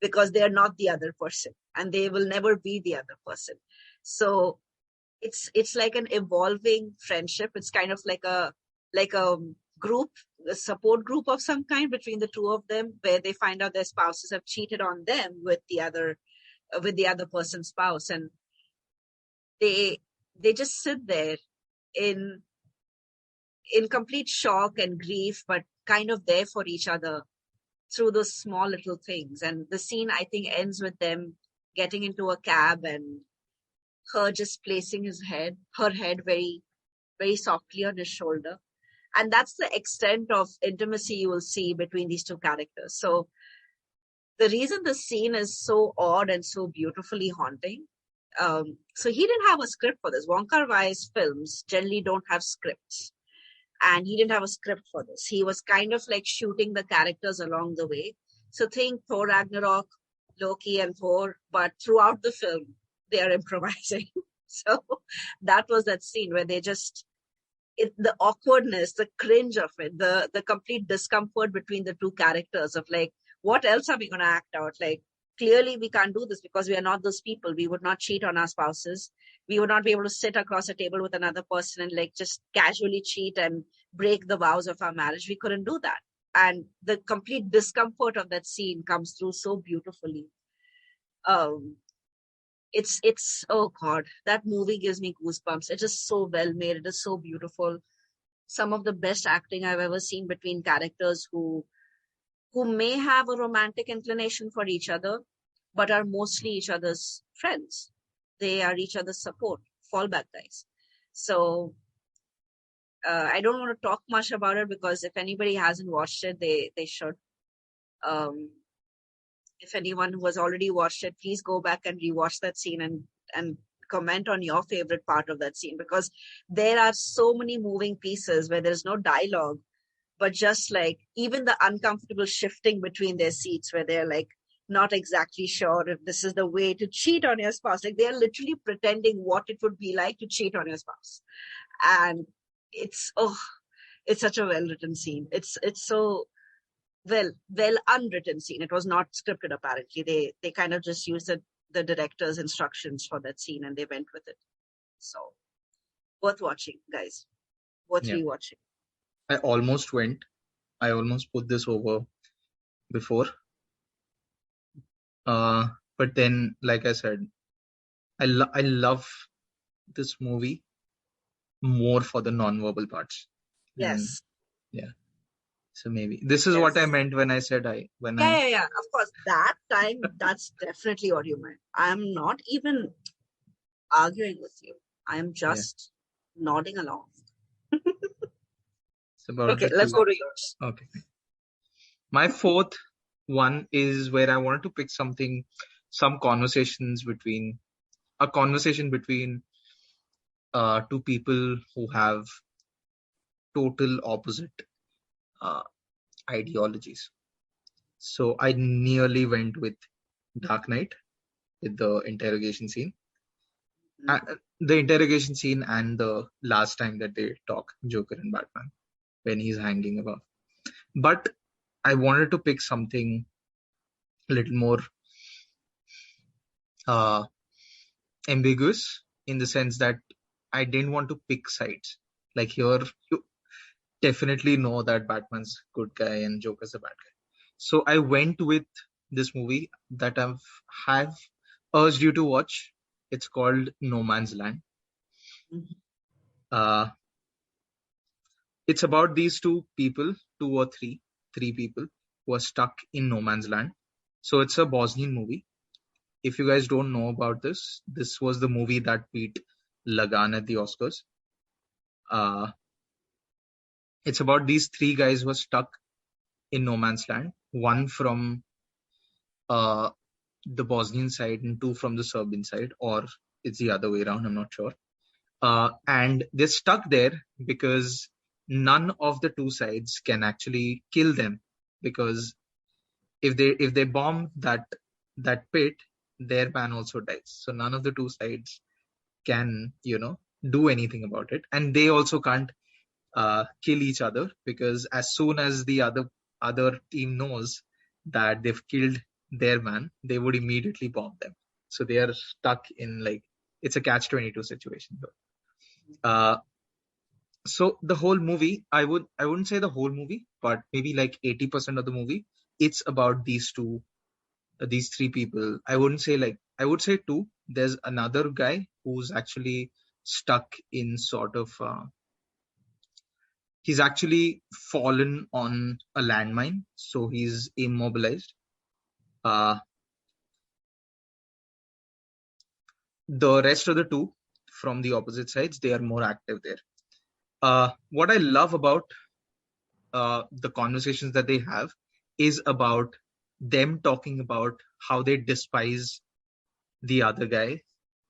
because they're not the other person and they will never be the other person. So it's like an evolving friendship. It's kind of like a group, a support group of some kind between the two of them, where they find out their spouses have cheated on them with the other person's spouse, and they just sit there in complete shock and grief, but kind of there for each other through those small little things. And the scene, I think, ends with them getting into a cab and her just placing her head very, very softly on his shoulder. And that's the extent of intimacy you will see between these two characters. So the reason the scene is so odd and so beautifully haunting, so he didn't have a script for this. Wong Kar-wai's films generally don't have scripts. And he didn't have a script for this. He was kind of shooting the characters along the way. So think Thor Ragnarok, Loki and Thor, but throughout the film, they are improvising. So that was that scene where they just, the awkwardness, the cringe of it, the complete discomfort between the two characters of like, what else are we going to act out? Like, clearly we can't do this because we are not those people. We would not cheat on our spouses. We would not be able to sit across a table with another person and like just casually cheat and break the vows of our marriage. We couldn't do that. And the complete discomfort of that scene comes through so beautifully. Um, it's oh god, that movie gives me goosebumps. It is so well made. It is so beautiful. Some of the best acting I've ever seen between characters who may have a romantic inclination for each other, but are mostly each other's friends. They are each other's support, fallback guys. So I don't want to talk much about it because if anybody hasn't watched it, they should. Um, if anyone who has already watched it, please go back and rewatch that scene and comment on your favorite part of that scene, because there are so many moving pieces where there's no dialogue, but just like even the uncomfortable shifting between their seats where they're like not exactly sure if this is the way to cheat on your spouse. Like they're literally pretending what it would be like to cheat on your spouse. And it's such a well written scene. It's so well unwritten scene. It was not scripted apparently. They kind of just used the director's instructions for that scene and they went with it. So worth watching, guys. Worth
Yeah.
rewatching.
I almost went. I almost put this over before. But then, like I said, I love this movie more for the non-verbal parts. And
Yes.
yeah. So maybe this is what I meant when I said
Yeah. Of course, that time, that's definitely what you meant. I'm not even arguing with you. I am just nodding along.
It's about
Okay,
the
let's
two.
go to yours.
Okay. My fourth one is where I wanted to pick some conversation between two people who have total opposite ideologies. So I nearly went with Dark Knight with the interrogation scene. The interrogation scene and the last time that they talk, Joker and Batman, when he's hanging above. But I wanted to pick something a little more ambiguous, in the sense that I didn't want to pick sides. Like here, you definitely know that Batman's good guy and Joker's a bad guy. So I went with this movie that have urged you to watch. It's called No Man's Land. It's about these two or three people who are stuck in no man's land. So it's a Bosnian movie. If you guys don't know about this was the movie that beat Lagan at the Oscars. It's about these three guys who are stuck in no man's land. One from the Bosnian side and two from the Serbian side, or it's the other way around, I'm not sure. And they're stuck there because none of the two sides can actually kill them, because if they bomb that pit, their man also dies. So none of the two sides can do anything about it, and they also can't kill each other, because as soon as the other team knows that they've killed their man, they would immediately bomb them. So they are stuck in, like, it's a catch-22 situation. So the whole movie, I wouldn't say the whole movie, but maybe like 80% of the movie, it's about these three people. I would say two. There's another guy who's actually stuck in sort of, he's actually fallen on a landmine, so he's immobilized. The rest of the two from the opposite sides, they are more active there. What I love about the conversations that they have is about them talking about how they despise the other guy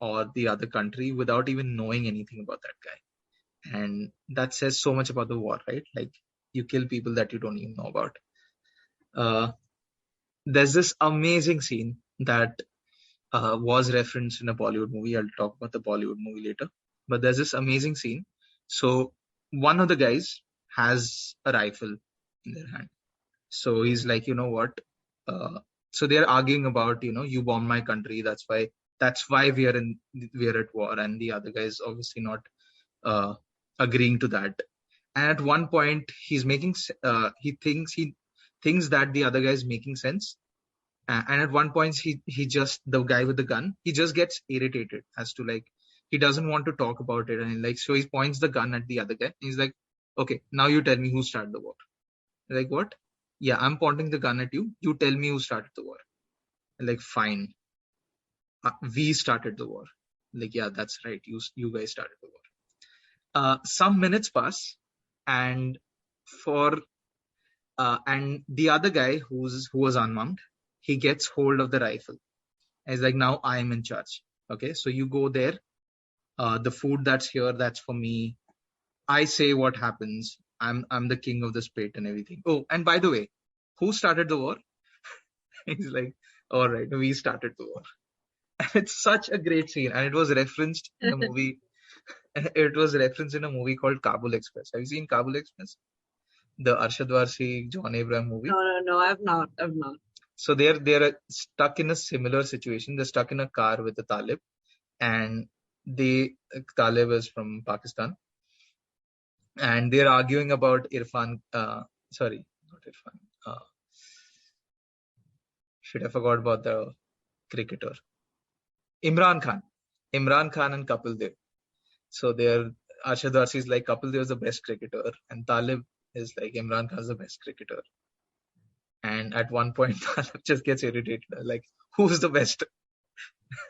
or the other country without even knowing anything about that guy. And that says so much about the war, right? Like, you kill people that you don't even know about. there's this amazing scene that was referenced in a Bollywood movie. I'll talk about the Bollywood movie later. But there's this amazing scene. So one of the guys has a rifle in their hand. So he's like, you know what? Uh, so they're arguing about, you bomb my country. That's why we're at war. And the other guy is obviously not uh, agreeing to that. And at one point, he thinks that the other guy is making sense. And at one point, the guy with the gun, he just gets irritated as to like, he doesn't want to talk about it. And like, so he points the gun at the other guy. He's like, okay, now you tell me who started the war. Like, what? Yeah, I'm pointing the gun at you. You tell me who started the war. Like, fine. We started the war. Like, yeah, that's right. You guys started the war. Some minutes pass, and for and the other guy who was unarmed, he gets hold of the rifle. And he's like, now I'm in charge. Okay, so you go there. The food that's here, that's for me. I say what happens. I'm the king of the spit and everything. Oh, and by the way, who started the war? He's like, all right, we started the war. And it's such a great scene, and it was referenced in a movie. It was referenced in a movie called Kabul Express. Have you seen Kabul Express? The Arshad Warsi, John Abraham movie.
No, I've not.
So they're stuck in a similar situation. They're stuck in a car with the Talib, and the Talib is from Pakistan, and they're arguing about Irfan. Sorry, not Irfan. Should I forgot about the cricketer Imran Khan. Imran Khan and Kapil Dev. So Arshad Warsi is like, Kapil Dev is the best cricketer, and Talib is like, Imran Khan is the best cricketer. And at one point, Talib just gets irritated, like, who's the best?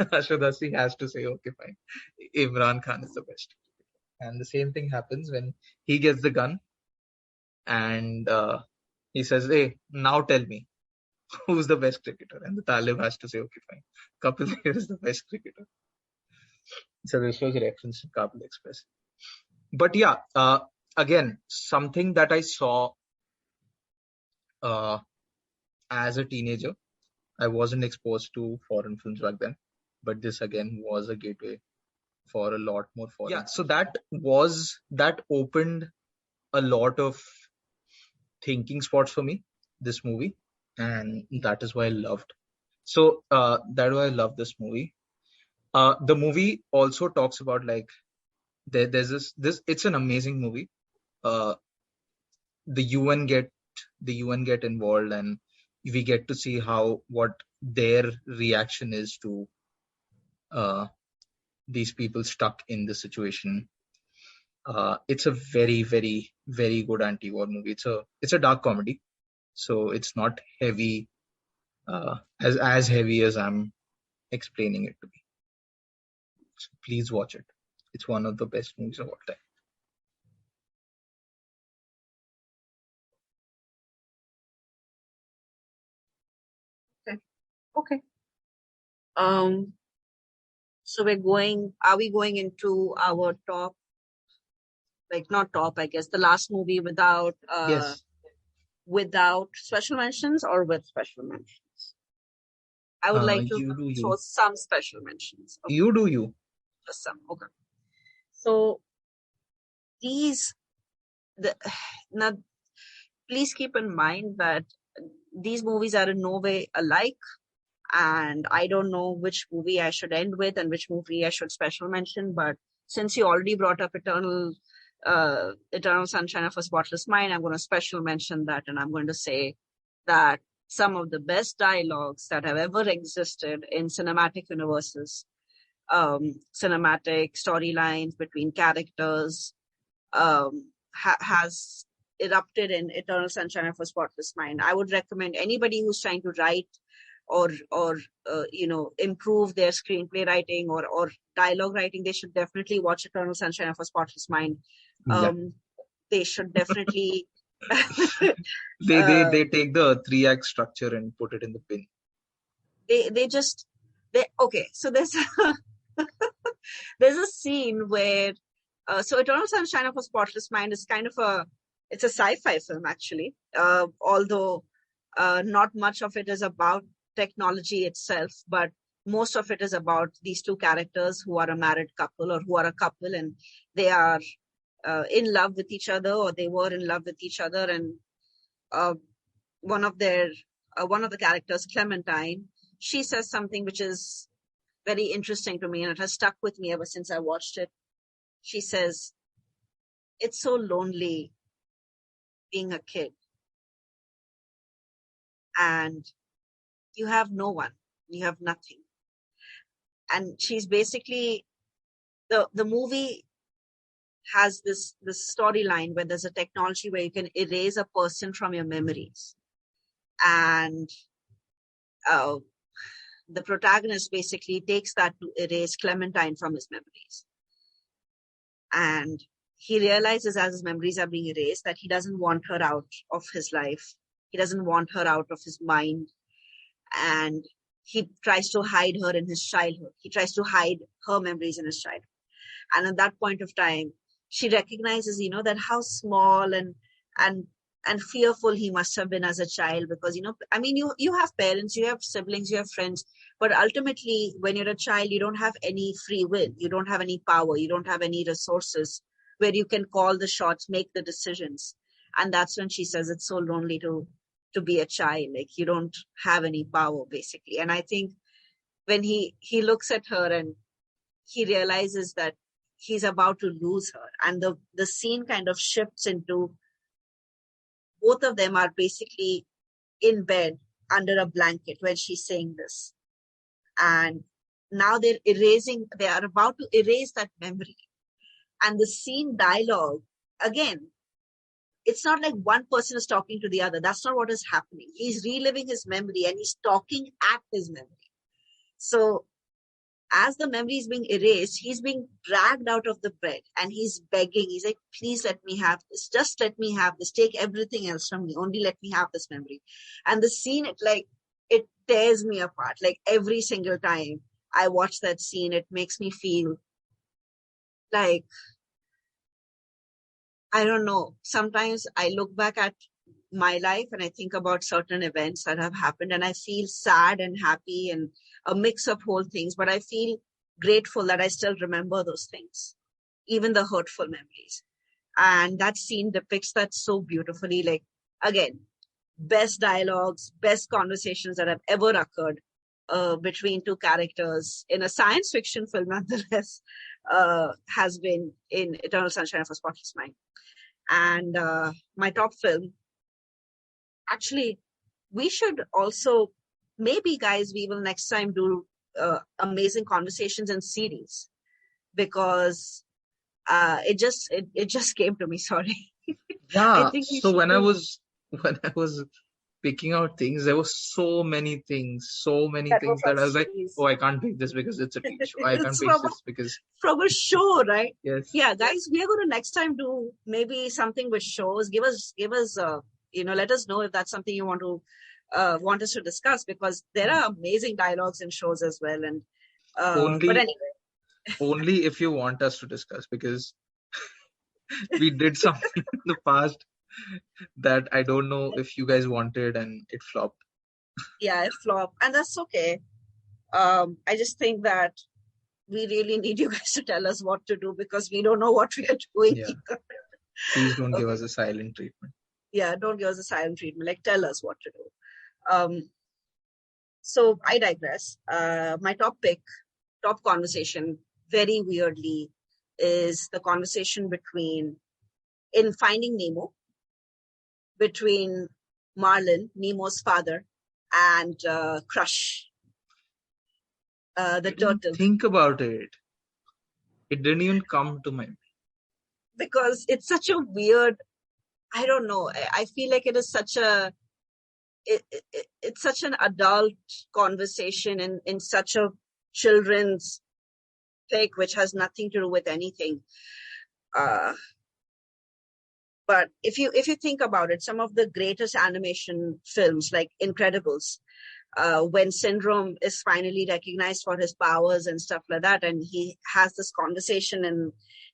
Arshad Warsi has to say, okay, fine, Imran Khan is the best. And the same thing happens when he gets the gun, and he says, hey, now tell me, who's the best cricketer? And the Talib has to say, okay, fine, Kapil Dev is the best cricketer. So this was a reference to Kabul Express. But yeah, again, something that I saw as a teenager. I wasn't exposed to foreign films back then, but this again was a gateway for a lot more foreign. Yeah, so that opened a lot of thinking spots for me, this movie, and that is why I loved. So that's why I love this movie. The movie also talks about like there's this. It's an amazing movie. The UN get involved, and we get to see what their reaction is to these people stuck in the situation. It's a very, very, very good anti-war movie. It's a dark comedy, so it's not heavy, as heavy as I'm explaining it to be. So please watch it. It's one of the best movies of all time.
Okay. So are we going into our top, like not top, I guess, the last movie without
Yes.
Without special mentions or with special mentions? I would like to show some special mentions.
Okay. You do you.
Just some. Okay. So now please keep in mind that these movies are in no way alike, and I don't know which movie I should end with and which movie I should special mention. But since you already brought up Eternal Sunshine of a Spotless Mind, I'm going to special mention that, and I'm going to say that some of the best dialogues that have ever existed in cinematic universes, cinematic storylines between characters, has erupted in Eternal Sunshine of a Spotless Mind. I would recommend anybody who's trying to write or improve their screenplay writing or dialogue writing, they should definitely watch Eternal Sunshine of a Spotless Mind. They should definitely
they take the 3-act structure and put it in the bin.
Okay, so there's there's a scene where so Eternal Sunshine of a Spotless Mind is kind of it's a sci-fi film actually, although Not much of it is about technology itself, but most of it is about these two characters who are a married couple or who are a couple, and they are in love with each other, or they were in love with each other. And uh, one of the characters, Clementine, she says something which is very interesting to me, and it has stuck with me ever since I watched it. She says, "It's so lonely being a kid, and you have no one, you have nothing." And she's basically, the movie has this storyline where there's a technology where you can erase a person from your memories, and uh, the protagonist basically takes that to erase Clementine from his memories. And he realizes as his memories are being erased that he doesn't want her out of his life. He doesn't want her out of his mind. And he tries to hide her in his childhood. He tries to hide her memories in his childhood. And at that point of time, she recognizes, that how small and fearful he must have been as a child, because, I mean, you have parents, you have siblings, you have friends, but ultimately when you're a child, you don't have any free will. You don't have any power. You don't have any resources where you can call the shots, make the decisions. And that's when she says it's so lonely to be a child. Like, you don't have any power, basically. And I think when he looks at her and he realizes that he's about to lose her, and the scene kind of shifts into both of them are basically in bed under a blanket when she's saying this. And now they are about to erase that memory. And the scene dialogue, again, it's not like one person is talking to the other. That's not what is happening. He's reliving his memory and he's talking at his memory. So as the memory is being erased, he's being dragged out of the bed and he's begging. He's like, "Please let me have this. Just let me have this. Take everything else from me. Only let me have this memory." And the scene, it tears me apart. Like, every single time I watch that scene, it makes me feel like, I don't know. Sometimes I look back at my life and I think about certain events that have happened, and I feel sad and happy and a mix of whole things, but I feel grateful that I still remember those things, even the hurtful memories. And that scene depicts that so beautifully. Like, again, best dialogues, best conversations that have ever occurred between two characters in a science fiction film, nonetheless, has been in Eternal Sunshine of a Spotless Mind. And my top film, actually, we should also, maybe, guys, we will next time do amazing conversations in series, because it just came to me. Sorry. I
Yeah.
think we
So
should
when I
do
was picking out things, there were so many things
that were
that
from
I was like,
series.
"Oh, I can't pick this because it's a TV show. I can't
It's
pick this because..."
from a show, right?
Yes.
Yeah, guys, we are going to next time do maybe something with shows. Give us let us know if that's something you want us to discuss, because there are amazing dialogues in shows as well. And but
Only
anyway,
if you want us to discuss, because we did something in the past that I don't know if you guys wanted and it flopped.
yeah, it flopped, and that's okay. I just think that we really need you guys to tell us what to do, because we don't know what we are doing.
Yeah. Please don't give
Okay.
us a silent treatment.
Yeah, don't give us a silent treatment. Like, tell us what to do. So I digress. My top conversation, very weirdly, is the conversation in Finding Nemo, between Marlin, Nemo's father, and Crush, the
I didn't
turtle,
think about it. It didn't even come to my mind.
because it's such a weird. I don't know. I feel like it is such it's such an adult conversation in such a children's take, which has nothing to do with anything. But if you think about it, some of the greatest animation films, like Incredibles, when Syndrome is finally recognized for his powers and stuff like that, and he has this conversation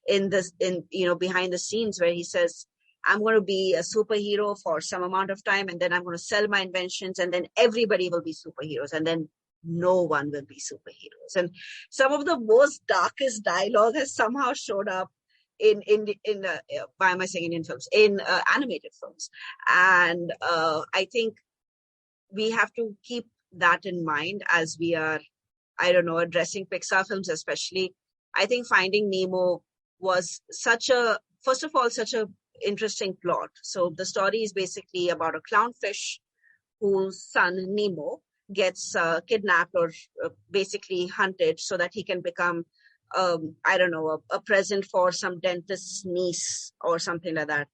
in behind the scenes where he says, I'm going to be a superhero for some amount of time, and then I'm going to sell my inventions, and then everybody will be superheroes, and then no one will be superheroes. And some of the most darkest dialogue has somehow showed up in why am I saying Indian films? In animated films. And I think we have to keep that in mind as we are, I don't know, addressing Pixar films especially. I think Finding Nemo was first of all, such a interesting plot. So the story is basically about a clownfish whose son Nemo gets kidnapped or basically hunted so that he can become, I don't know, a present for some dentist's niece or something like that.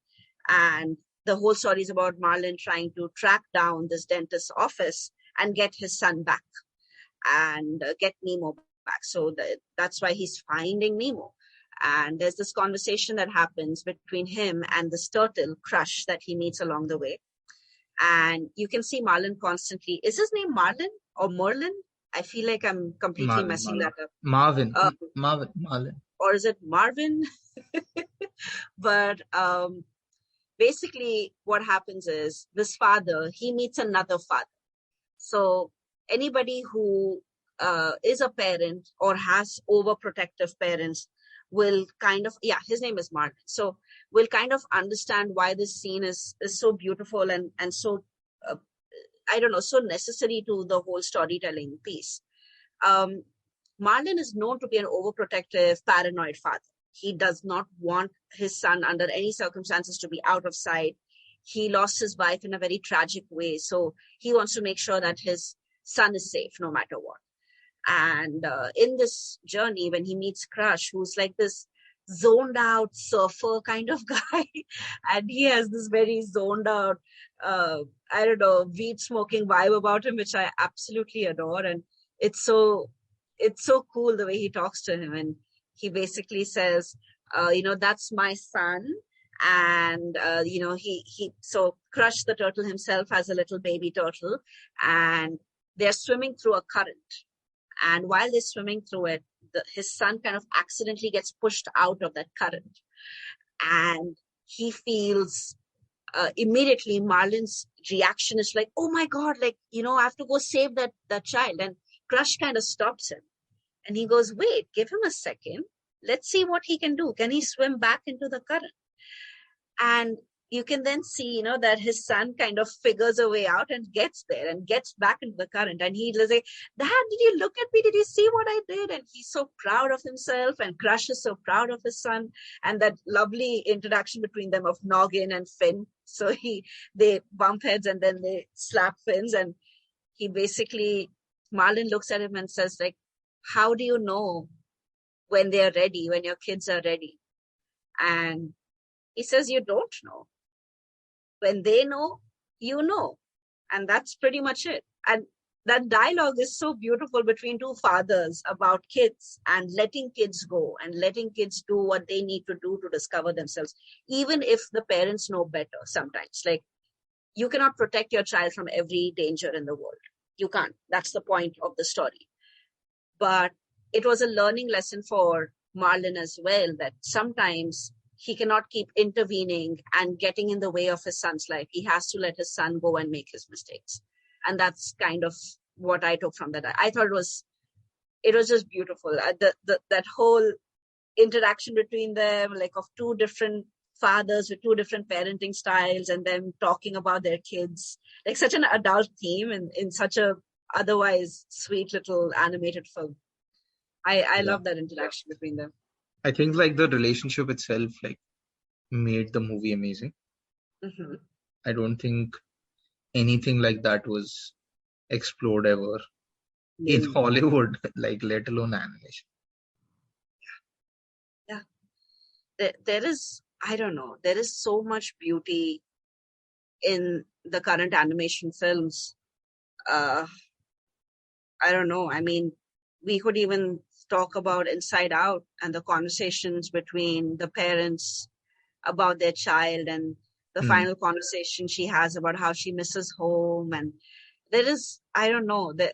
And the whole story is about Marlin trying to track down this dentist's office and get his son back and get Nemo back. So that's why he's finding Nemo. And there's this conversation that happens between him and this turtle, Crush, that he meets along the way. And you can see Marlin constantly. Is his name Marlin or Merlin? I feel like I'm completely messing that up.
Marlin.
Or is it Marvin? But basically what happens is this father, he meets another father. So anybody who is a parent or has overprotective parents will kind of, his name is Martin. So we'll kind of understand why this scene is so beautiful and so, I don't know, so necessary to the whole storytelling piece. Marlin is known to be an overprotective, paranoid father. He does not want his son under any circumstances to be out of sight. He lost his wife in a very tragic way. So he wants to make sure that his son is safe no matter what. And in this journey, when he meets Crush, who's like this zoned out surfer kind of guy, and he has this very zoned out, I don't know, weed smoking vibe about him, which I absolutely adore. And it's so cool the way he talks to him. And he basically says, that's my son. And, so Crush the turtle himself has a little baby turtle, and they're swimming through a current. And while they're swimming through it, his son kind of accidentally gets pushed out of that current. And he feels immediately Marlin's reaction is like, oh my God, I have to go save that child. And Crush kind of stops him. And he goes, wait, give him a second. Let's see what he can do. Can he swim back into the current? And you can then see, that his son kind of figures a way out and gets there and gets back into the current. And he's like, Dad, did you look at me? Did you see what I did? And he's so proud of himself, and Crush is so proud of his son. And that lovely interaction between them of Noggin and Finn. So they bump heads and then they slap fins. And he basically, Marlin looks at him and says, like, how do you know when they're ready, when your kids are ready? And he says, you don't know. When they know, you know. And that's pretty much it. And that dialogue is so beautiful between two fathers about kids and letting kids go and letting kids do what they need to do to discover themselves, even if the parents know better sometimes. Like, you cannot protect your child from every danger in the world. You can't. That's the point of the story. But it was a learning lesson for Marlin as well, that sometimes he cannot keep intervening and getting in the way of his son's life. He has to let his son go and make his mistakes. And that's kind of what I took from that. I thought it was just beautiful. That whole interaction between them, like of two different fathers with two different parenting styles and them talking about their kids, like such an adult theme in such a otherwise sweet little animated film. I love that interaction between them.
I think like the relationship itself like made the movie amazing.
Mm-hmm.
I don't think anything like that was explored ever in Hollywood, like let alone animation.
Yeah. There is, I don't know, there is so much beauty in the current animation films. I don't know. I mean, we could even talk about Inside Out and the conversations between the parents about their child and the final conversation she has about how she misses home. And there is, I don't know, the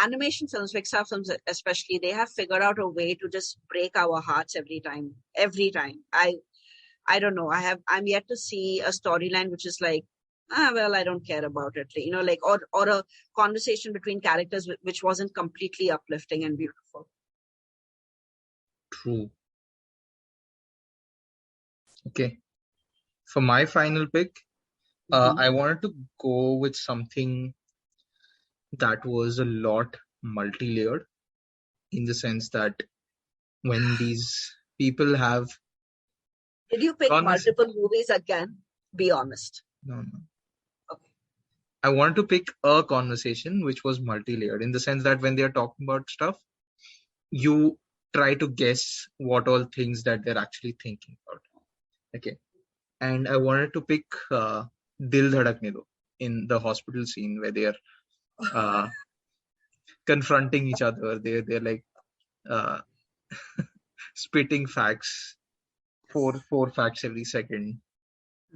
animation films, Pixar films especially, they have figured out a way to just break our hearts every time. I don't know. I'm yet to see a storyline which is like, well, I don't care about it. Like, or a conversation between characters which wasn't completely uplifting and beautiful.
True. Okay. For my final pick, I wanted to go with something that was a lot multi-layered, in the sense that when these people have
Did you pick multiple movies again? Be honest.
No.
Okay.
I wanted to pick a conversation which was multi-layered, in the sense that when they are talking about stuff, you try to guess what all things that they're actually thinking about. Okay. And I wanted to pick Dil Dhadakne Do, in the hospital scene where they are confronting each other. They're like uh, spitting facts, four facts every second,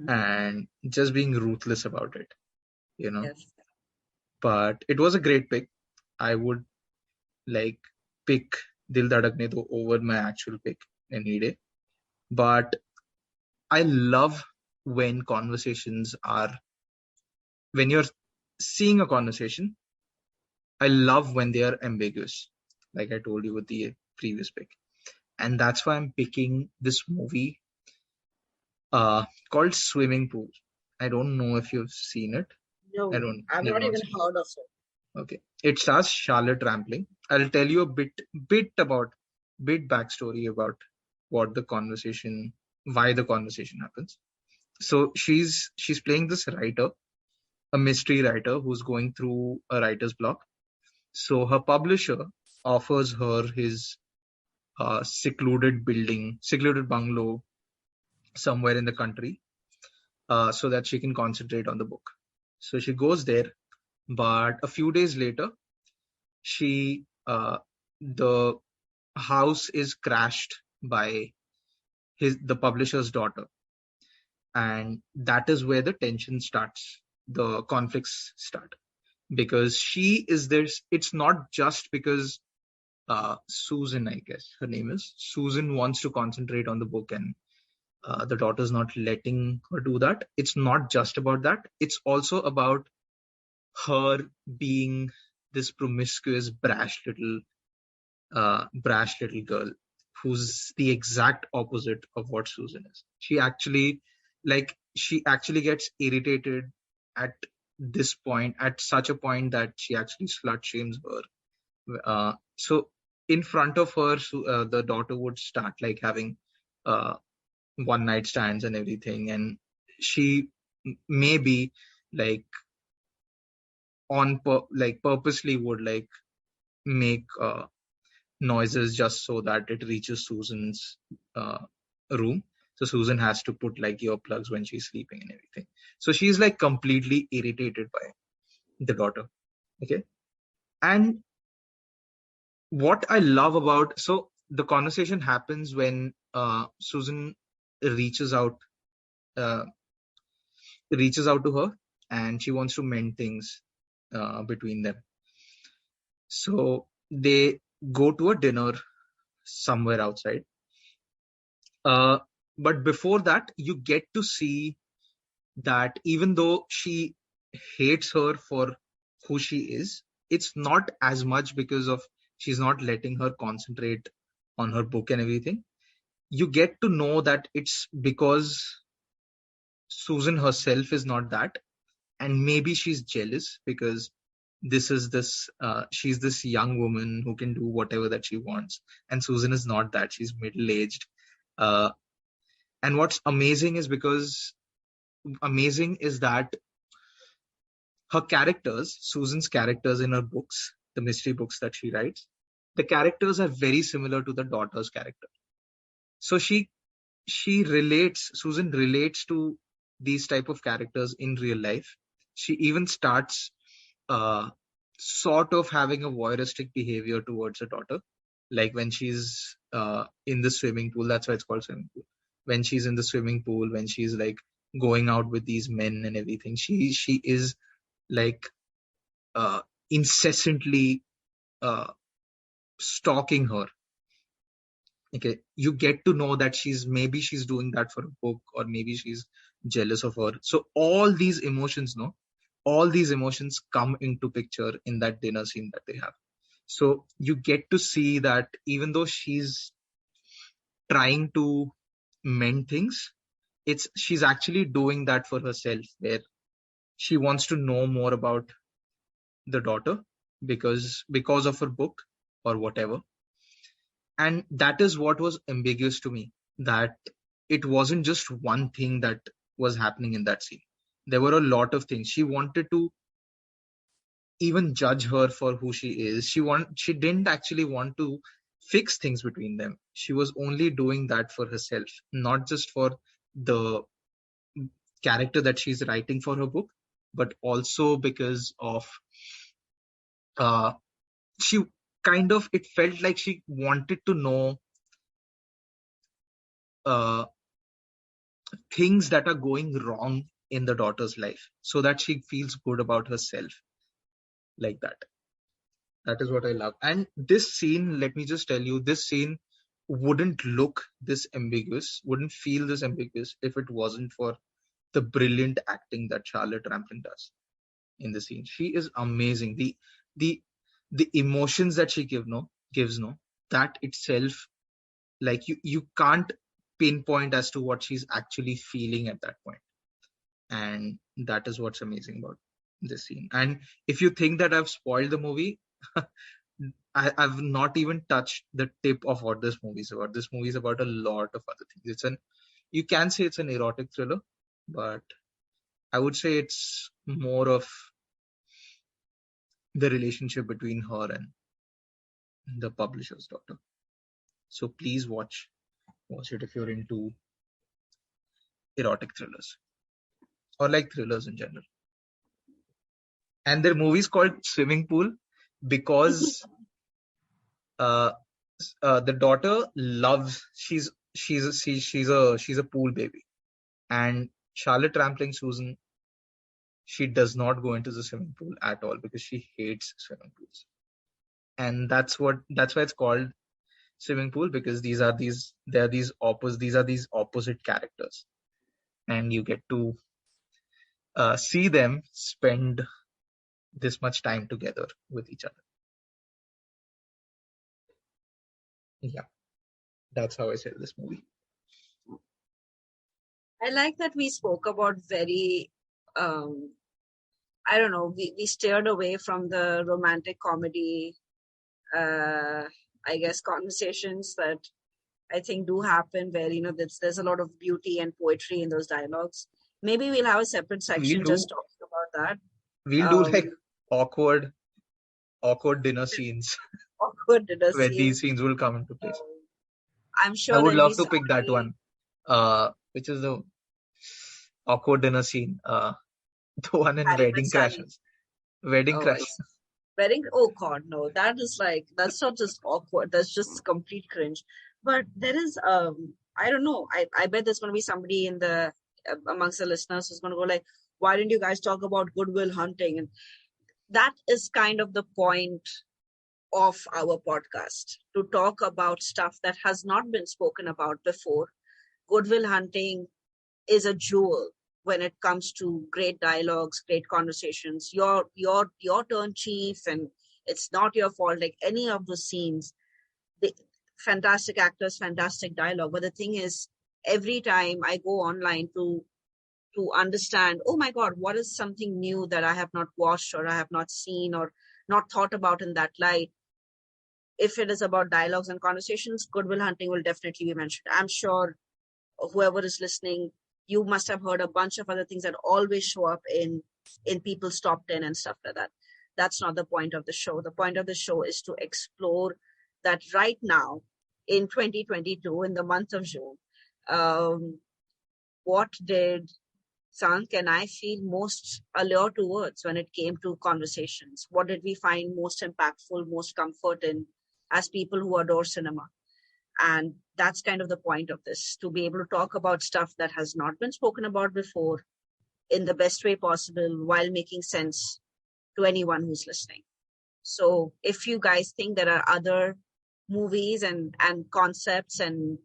and just being ruthless about it,
Yes.
But it was a great pick. I would like pick Dil Dhadakne Do over my actual pick any day. But I love when when you're seeing a conversation, I love when they are ambiguous, like I told you with the previous pick. And that's why I'm picking this movie called Swimming Pool. I don't know if you've seen it.
No, I've
never
not even
seen
heard of it.
Okay. It stars Charlotte Rampling. I'll tell you a bit backstory about why the conversation happens. So she's playing this writer, a mystery writer who's going through a writer's block. So her publisher offers her his secluded bungalow somewhere in the country, so that she can concentrate on the book. So she goes there, but a few days later, the house is crashed by the publisher's daughter, and that is where the tension starts. The conflicts start, because she is there. It's not just because Susan, I guess her name is Susan, wants to concentrate on the book, and the daughter's not letting her do that. It's not just about that. It's also about her being this promiscuous, brash little girl who's the exact opposite of what Susan is. She actually gets irritated at at such a point that she actually slut shames her. So in front of her, the daughter would start like having uh, one night stands and everything, and she maybe like purposely would like make noises just so that it reaches Susan's room. So Susan has to put like earplugs when she's sleeping and everything. So she's like completely irritated by the daughter. Okay. And what I love about, so the conversation happens when Susan reaches out uh, to her, and she wants to mend things between them. So they go to a dinner somewhere outside. But before that, you get to see that even though she hates her for who she is, it's not as much because of she's not letting her concentrate on her book and everything. You get to know that it's because Susan herself is not that, and maybe she's jealous because she's this young woman who can do whatever that she wants, and Susan is not that. She's middle aged. And what's amazing is that Susan's characters in her books, the mystery books that she writes, the characters are very similar to the daughter's character. So Susan relates to these type of characters in real life. She even starts sort of having a voyeuristic behavior towards her daughter, like when she's in the swimming pool. That's why it's called swimming pool. When she's in the swimming pool, when she's like going out with these men and everything, she is like incessantly stalking her. Okay, you get to know that maybe she's doing that for a book, or maybe she's jealous of her. So all these emotions, no, all these emotions come into picture in that dinner scene that they have. So you get to see that even though she's trying to mend things, she's actually doing that for herself, where she wants to know more about the daughter because of her book or whatever. And that is what was ambiguous to me, that it wasn't just one thing that was happening in that scene. There were a lot of things. She wanted to even judge her for who she is. She didn't actually want to fix things between them. She was only doing that for herself, not just for the character that she's writing for her book, but also because of uh she it felt like she wanted to know uh things that are going wrong in the daughter's life, so that she feels good about herself, like that. That is what I love. And this scene, let me just tell you, this scene wouldn't look this ambiguous, wouldn't feel this ambiguous, if it wasn't for the brilliant acting that Charlotte Rampling does in the scene. She is amazing. The the emotions that she gives, no, that itself, like, you can't pinpoint as to what she's actually feeling at that point. And that is what's amazing about this scene. And if you think that I've spoiled the movie, I've not even touched the tip of what this movie is about. This movie is about a lot of other things. You can say it's an erotic thriller, but I would say it's more of the relationship between her and the publisher's daughter. So please watch it if you're into erotic thrillers, or like thrillers in general. And their movie is called Swimming Pool because uh, the daughter loves she's a pool baby, and Charlotte Rampling Susan, she does not go into the swimming pool at all because she hates swimming pools. And that's why it's called swimming pool, because these are these opposite characters, and you get to see them spend this much time together with each other. Yeah, that's how I said this movie.
I like that we spoke about very, I don't know, we steered away from the romantic comedy, I guess, conversations that I think do happen where, there's a lot of beauty and poetry in those dialogues. Maybe we'll have a separate section just talking about that.
We'll do like awkward dinner scenes.
Awkward dinner
where
scenes.
These scenes will come into place.
I'm sure
I would love to pick that one. Which is the awkward dinner scene? The one in Wedding Crashes. Wedding Crash.
Oh God, no! That's not just awkward. That's just complete cringe. But there is, I don't know. I bet there's going to be somebody in the amongst the listeners who's going to go like, "Why didn't you guys talk about Good Will Hunting?" And that is kind of the point of our podcast, to talk about stuff that has not been spoken about before. Good Will Hunting is a jewel when it comes to great dialogues, great conversations. Your turn, chief, and it's not your fault. Like any of the scenes, the fantastic actors, fantastic dialogue. But the thing is, every time I go online to understand, oh my God, what is something new that I have not watched or I have not seen or not thought about in that light? If it is about dialogues and conversations, Good Will Hunting will definitely be mentioned. I'm sure whoever is listening, you must have heard a bunch of other things that always show up in people's top 10 and stuff like that. That's not the point of the show. The point of the show is to explore that right now in 2022, in the month of June, what did Sank and I feel most allure towards when it came to conversations? What did we find most impactful, most comfort in as people who adore cinema? And that's kind of the point of this, to be able to talk about stuff that has not been spoken about before in the best way possible while making sense to anyone who's listening. So if you guys think there are other movies and concepts and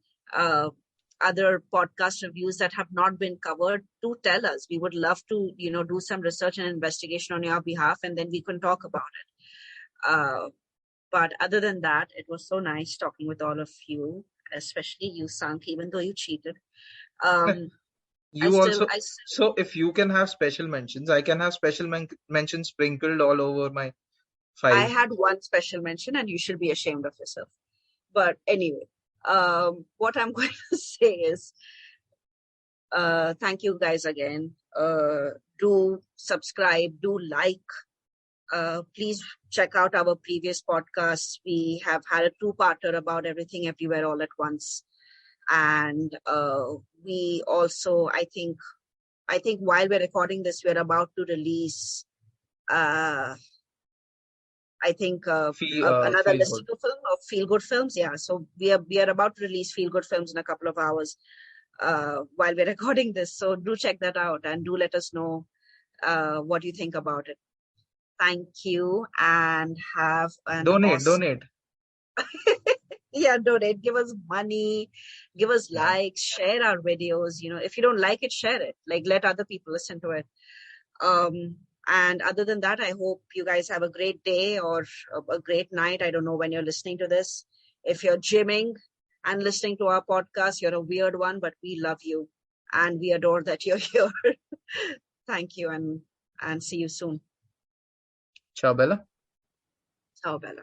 other podcast reviews that have not been covered, do tell us. We would love to, do some research and investigation on your behalf, and then we can talk about it. But other than that, it was so nice talking with all of you, especially you, Sank, even though you cheated. I
You
still,
also, so if you can have special mentions, I can have special mentions sprinkled all over my
I
file.
had one special mention, and you should be ashamed of yourself. But anyway, what I'm going to say is, thank you guys again. Do subscribe, do like. Please check out our previous podcasts. We have had a two-parter about everything everywhere all at once. And we also, I think while we're recording this, we're about to release, I think, another
Feel good.
listing of film of feel-good films. Yeah, so we are about to release feel-good films in a couple of hours while we're recording this. So do check that out and do let us know what you think about it. Thank you, and have an awesome...
Donate.
Yeah, donate. Give us money, give us likes, share our videos. If you don't like it, share it. Like, let other people listen to it. And other than that, I hope you guys have a great day or a great night. I don't know when you're listening to this. If you're gymming and listening to our podcast, you're a weird one, but we love you and we adore that you're here. Thank you, and see you soon.
Ciao, Bella.
Ciao, Bella.